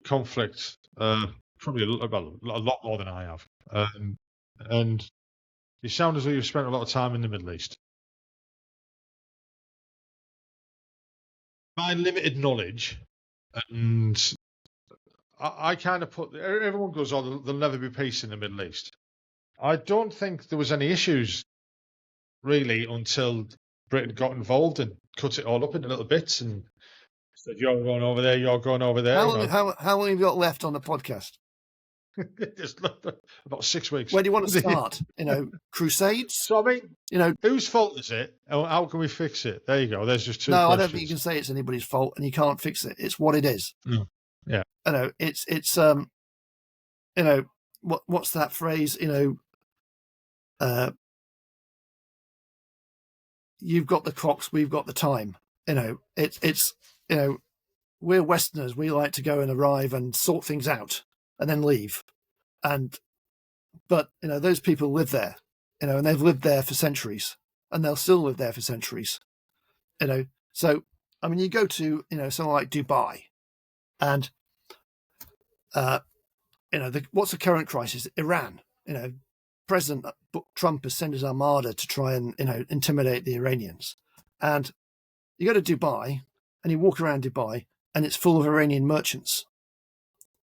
conflict, probably a lot more than I have. And you sound as though you've spent a lot of time in the Middle East. my limited knowledge, and I kind of put everyone goes, "Oh, there'll never be peace in the Middle East." I don't think there was any issues really until Britain got involved and cut it all up into little bits and said, "You're going over there, you're going over there." How long have you got left on the podcast? Just about 6 weeks. Where do you want to start? Crusades? So, I mean, whose fault is it? How can we fix it? There you go. There's just two questions. I don't think you can say it's anybody's fault, and you can't fix it. It's what it is. Yeah. It's what's that phrase? You've got the clocks, we've got the time. We're Westerners. We like to go and arrive and sort things out and then leave. But those people live there, and they've lived there for centuries, and they'll still live there for centuries. So I mean, you go to somewhere like Dubai, and what's the current crisis? Iran. President Trump has sent his armada to try and intimidate the Iranians, and you go to Dubai and you walk around Dubai, and it's full of Iranian merchants.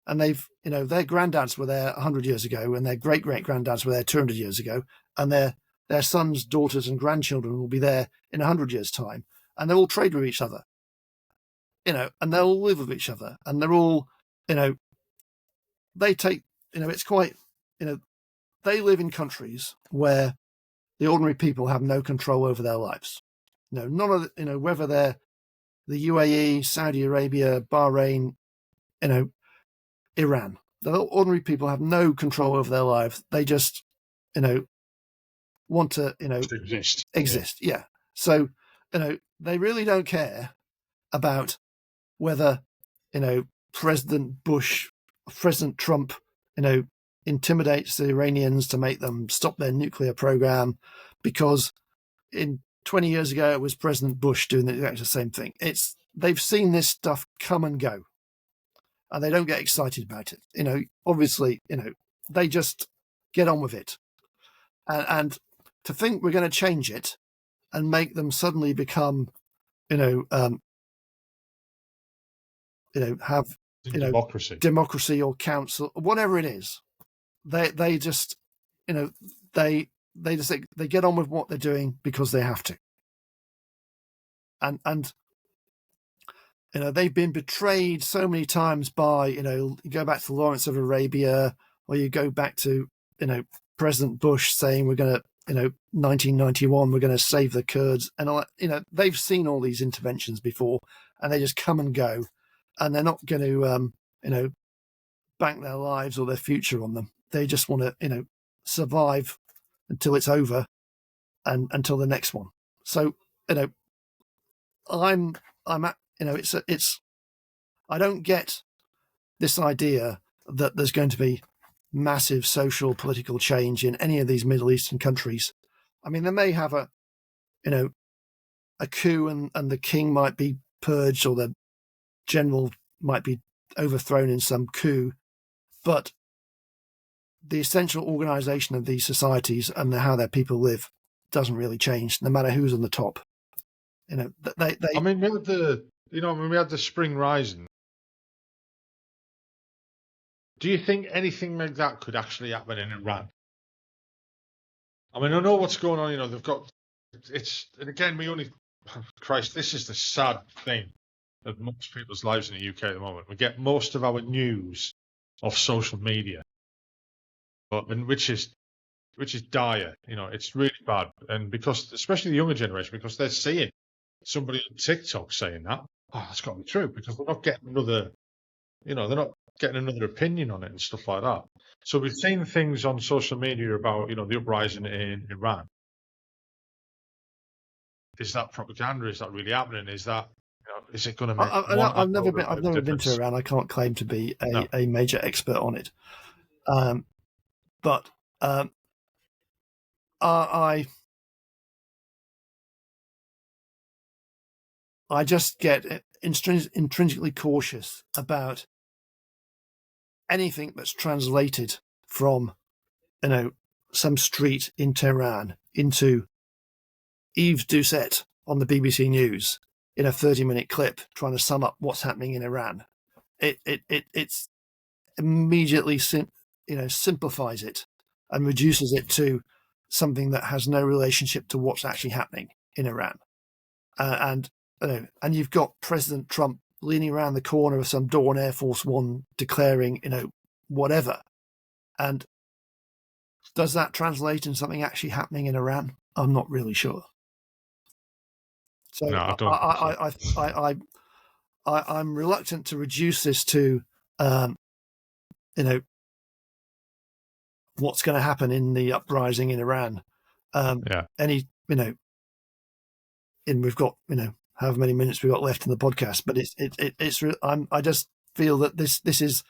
And they've, their granddads were there 100 years ago, and their great-great-granddads were there 200 years ago, and their sons, daughters, and grandchildren will be there in 100 years' time, and they'll all trade with each other, and they'll all live with each other, and they're all, they take, it's quite, they live in countries where the ordinary people have no control over their lives. None of the, whether they're the UAE, Saudi Arabia, Bahrain, Iran. The ordinary people have no control over their lives. They just, want to, exist. Yeah. So, they really don't care about whether, President Bush, President Trump, intimidates the Iranians to make them stop their nuclear program, because in 20 years ago, it was President Bush doing the exact same thing. They've seen this stuff come and go, and they don't get excited about it. Obviously, they just get on with it. And to think we're going to change it and make them suddenly become, have, democracy or council, whatever it is, they just, they get on with what they're doing because they have to. And they've been betrayed so many times by, you go back to Lawrence of Arabia, or you go back to, President Bush saying we're going to, 1991, we're going to save the Kurds. And all that, they've seen all these interventions before, and they just come and go, and they're not going to, bank their lives or their future on them. They just want to, survive until it's over and until the next one. So, I'm at, it's, I don't get this idea that there's going to be massive social political change in any of these Middle Eastern countries. I mean, they may have a coup and the king might be purged, or the general might be overthrown in some coup, but the essential organization of these societies and how their people live doesn't really change, no matter who's on the top. They I mean, we had the spring rising. Do you think anything like that could actually happen in Iran? I mean, I know what's going on. They've got and again, Christ, this is the sad thing of most people's lives in the UK at the moment. We get most of our news off social media, which is dire. It's really bad, and because especially the younger generation, because they're seeing somebody on TikTok saying that, that's got to be true, because they're not getting another, they're not getting another opinion on it and stuff like that. So we've seen things on social media about, the uprising in Iran. Is that propaganda? Is that really happening? Is that, is it going to make? I've never been to Iran. I can't claim to be a major expert on it. But I just get intrinsically cautious about anything that's translated from, some street in Tehran into Yves Doucet on the BBC News, in a 30-minute clip trying to sum up what's happening in Iran. It's immediately simplifies it and reduces it to something that has no relationship to what's actually happening in Iran. And you've got President Trump leaning around the corner of some Dawn Air Force One declaring, whatever. And does that translate into something actually happening in Iran? I'm not really sure. So No, I don't. I'm reluctant to reduce this to, what's going to happen in the uprising in Iran. And we've got, however many minutes we've got left in the podcast, but I just feel that this is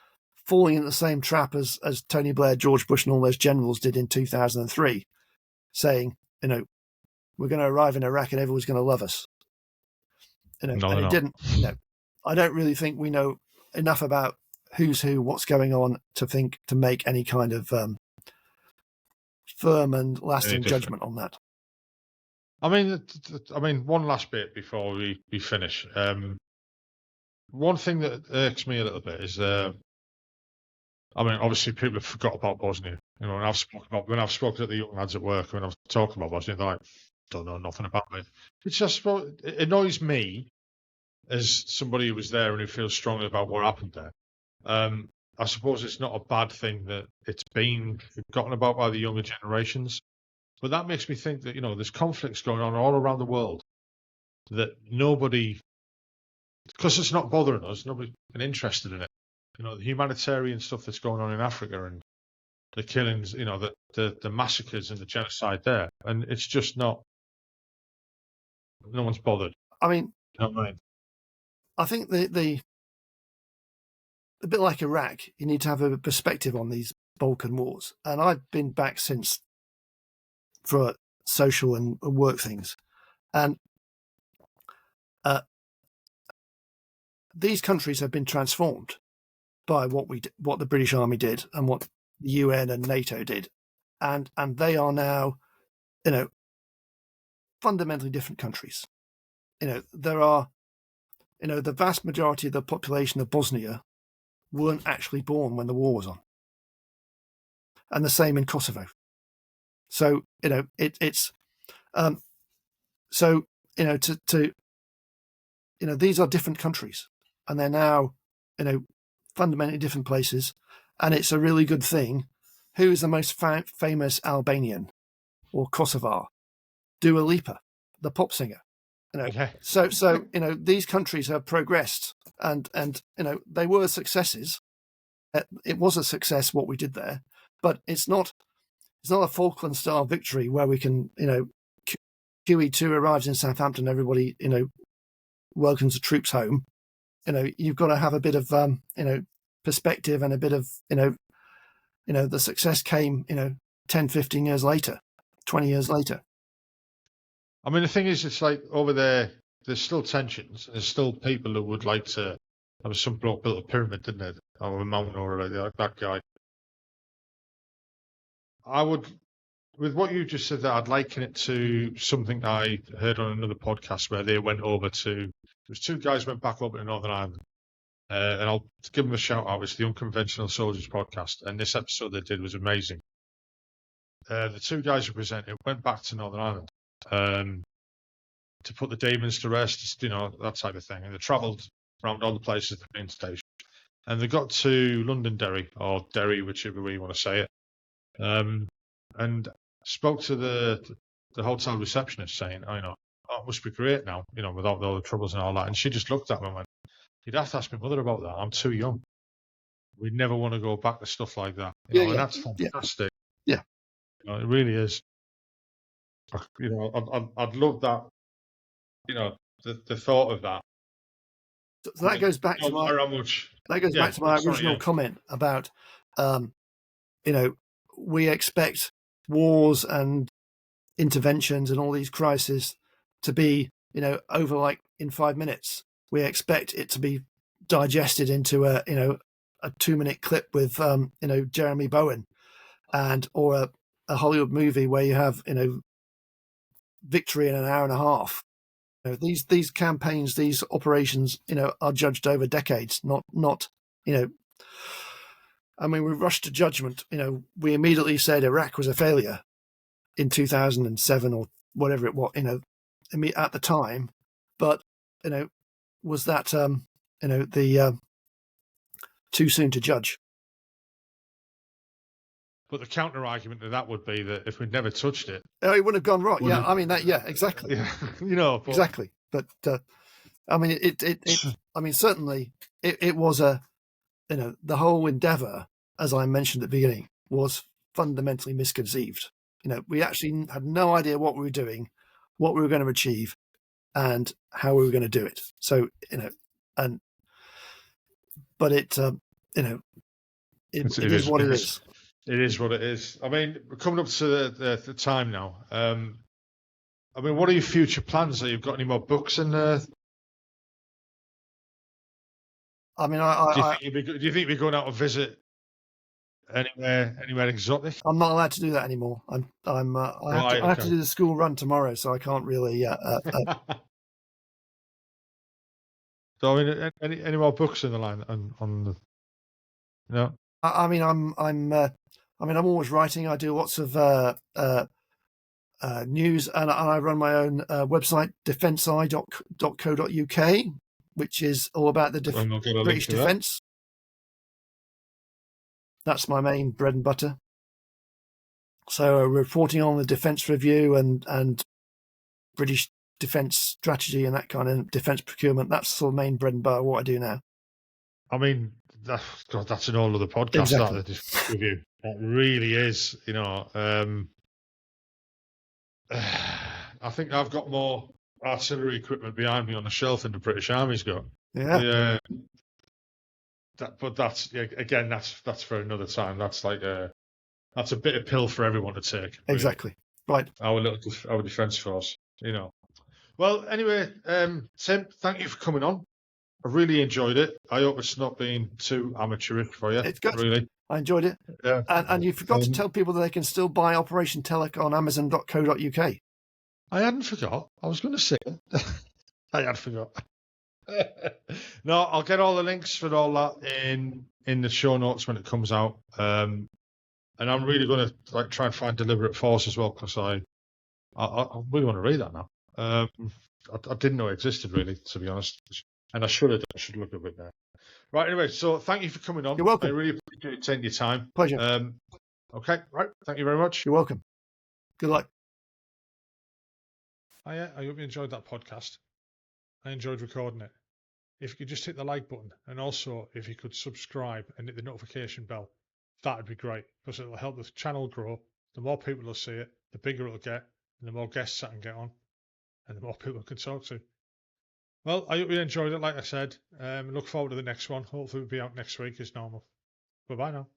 falling in the same trap as Tony Blair, George Bush, and all those generals did in 2003, saying, we're going to arrive in Iraq and everyone's going to love us. No, and it didn't. I don't really think we know enough about who's who, what's going on to make any kind of firm and lasting judgment on that. I mean, one last bit before we finish. One thing that irks me a little bit is, obviously people have forgot about Bosnia. When I've spoken to the young lads at work, when I've talked about Bosnia, they're like, don't know nothing about it. Which it annoys me as somebody who was there and who feels strongly about what happened there. I suppose it's not a bad thing that it's been forgotten about by the younger generations. But that makes me think that, there's conflicts going on all around the world that nobody, because it's not bothering us, nobody's been interested in it. The humanitarian stuff that's going on in Africa and the killings, the massacres and the genocide there. And it's just no one's bothered. I mean, you know what I mean? I think a bit like Iraq, you need to have a perspective on these Balkan wars. And I've been back since for social and work things. And these countries have been transformed by what the British Army did and what the UN and NATO did. And they are now, fundamentally different countries. There are, the vast majority of the population of Bosnia weren't actually born when the war was on. And the same in Kosovo. So, these are different countries and they're now, fundamentally different places. And it's a really good thing. Who is the most famous Albanian or Kosovar? Dua Lipa, the pop singer. Okay. So these countries have progressed and they were successes. It was a success what we did there, but it's not a Falkland style victory where we can, QE2 arrives in Southampton, everybody, welcomes the troops home. You've got to have a bit of, perspective and a bit of, the success came, 10, 15 years later, 20 years later. I mean, the thing is, it's like over there, there's still tensions. There's still people who would like to. There was some bloke built a pyramid, didn't it? Or a mountain or that guy. I would, with what you just said there, I'd liken it to something I heard on another podcast where they went over to, there was two guys went back over to Northern Ireland. And I'll give them a shout out. It's the Unconventional Soldiers podcast. And this episode they did was amazing. The two guys who presented went back to Northern Ireland to put the demons to rest, that type of thing. And they travelled around all the places they've been stationed. And they got to Londonderry, or Derry, whichever way you want to say it. And spoke to the hotel receptionist saying, it must be great now, without all the troubles and all that. And she just looked at me and went, you'd have to ask my mother about that. I'm too young. We'd never want to go back to stuff like that. And that's fantastic. Yeah. It really is. I'd love that, the thought of that. So that goes back to my original comment about, we expect wars and interventions and all these crises to be, over like in 5 minutes. We expect it to be digested into a 2-minute clip with, Jeremy Bowen or a Hollywood movie where you have, victory in an hour and a half. these campaigns, these operations, are judged over decades, not. I mean, we rushed to judgment. We immediately said Iraq was a failure in 2007 or whatever it was. At the time, but was that the too soon to judge? But the counter argument to that would be that if we'd never touched it, it wouldn't have gone right. Yeah, I mean that. Yeah, exactly. Yeah, but... exactly. But I mean, I mean, certainly, it was the whole endeavour, as I mentioned at the beginning, was fundamentally misconceived. We actually had no idea what we were doing, what we were going to achieve, and how we were going to do it. So but it is what it is. It is what it is. I mean, we're coming up to the time now. I mean, what are your future plans? Have you got any more books in there? I mean, do you think we're going out to visit anywhere exotic? I'm not allowed to do that anymore. I have to do the school run tomorrow, so I can't really. So, I mean, any more books in the line on the? No. I mean, I'm always writing. I do lots of news, and I run my own website, defenceeye.co.uk, which is all about the British defence. That's my main bread and butter. So reporting on the Defence Review and British defence strategy and that kind of defence procurement, that's sort of main bread and butter what I do now. I mean, that's an whole other podcast. Exactly. That the Defence Review. That really is, I think I've got more artillery equipment behind me on the shelf than the British Army's got. Yeah. But that's again, that's for another time. That's like that's a bitter pill for everyone to take. Really. Exactly. Right. Our defence force. Well, anyway, Tim, thank you for coming on. I really enjoyed it. I hope it's not been too amateurish for you. It's good. Really. I enjoed it. Yeah. And you forgot to tell people that they can still buy Operation Telek on Amazon.co.uk. I hadn't forgot. I was going to say it. I had forgot. No, I'll get all the links for all that in the show notes when it comes out. And I'm really going to try and find Deliberate Force as well, because I really want to read that now. I didn't know it existed, really, to be honest. And I should have. I should look at it there. Right. Anyway, so thank you for coming on. You're welcome. I really appreciate you taking your time. Pleasure. Okay. Right. Thank you very much. You're welcome. Good luck. I hope you enjoyed that podcast. I enjoyed recording it. If you could just hit the like button, and also if you could subscribe and hit the notification bell, that'd be great, because it'll help the channel grow. The more people will see it, the bigger it'll get, and the more guests I can get on, and the more people I can talk to. Well, I hope you enjoyed it, like I said. Look forward to the next one. Hopefully we'll be out next week as normal. Bye-bye now.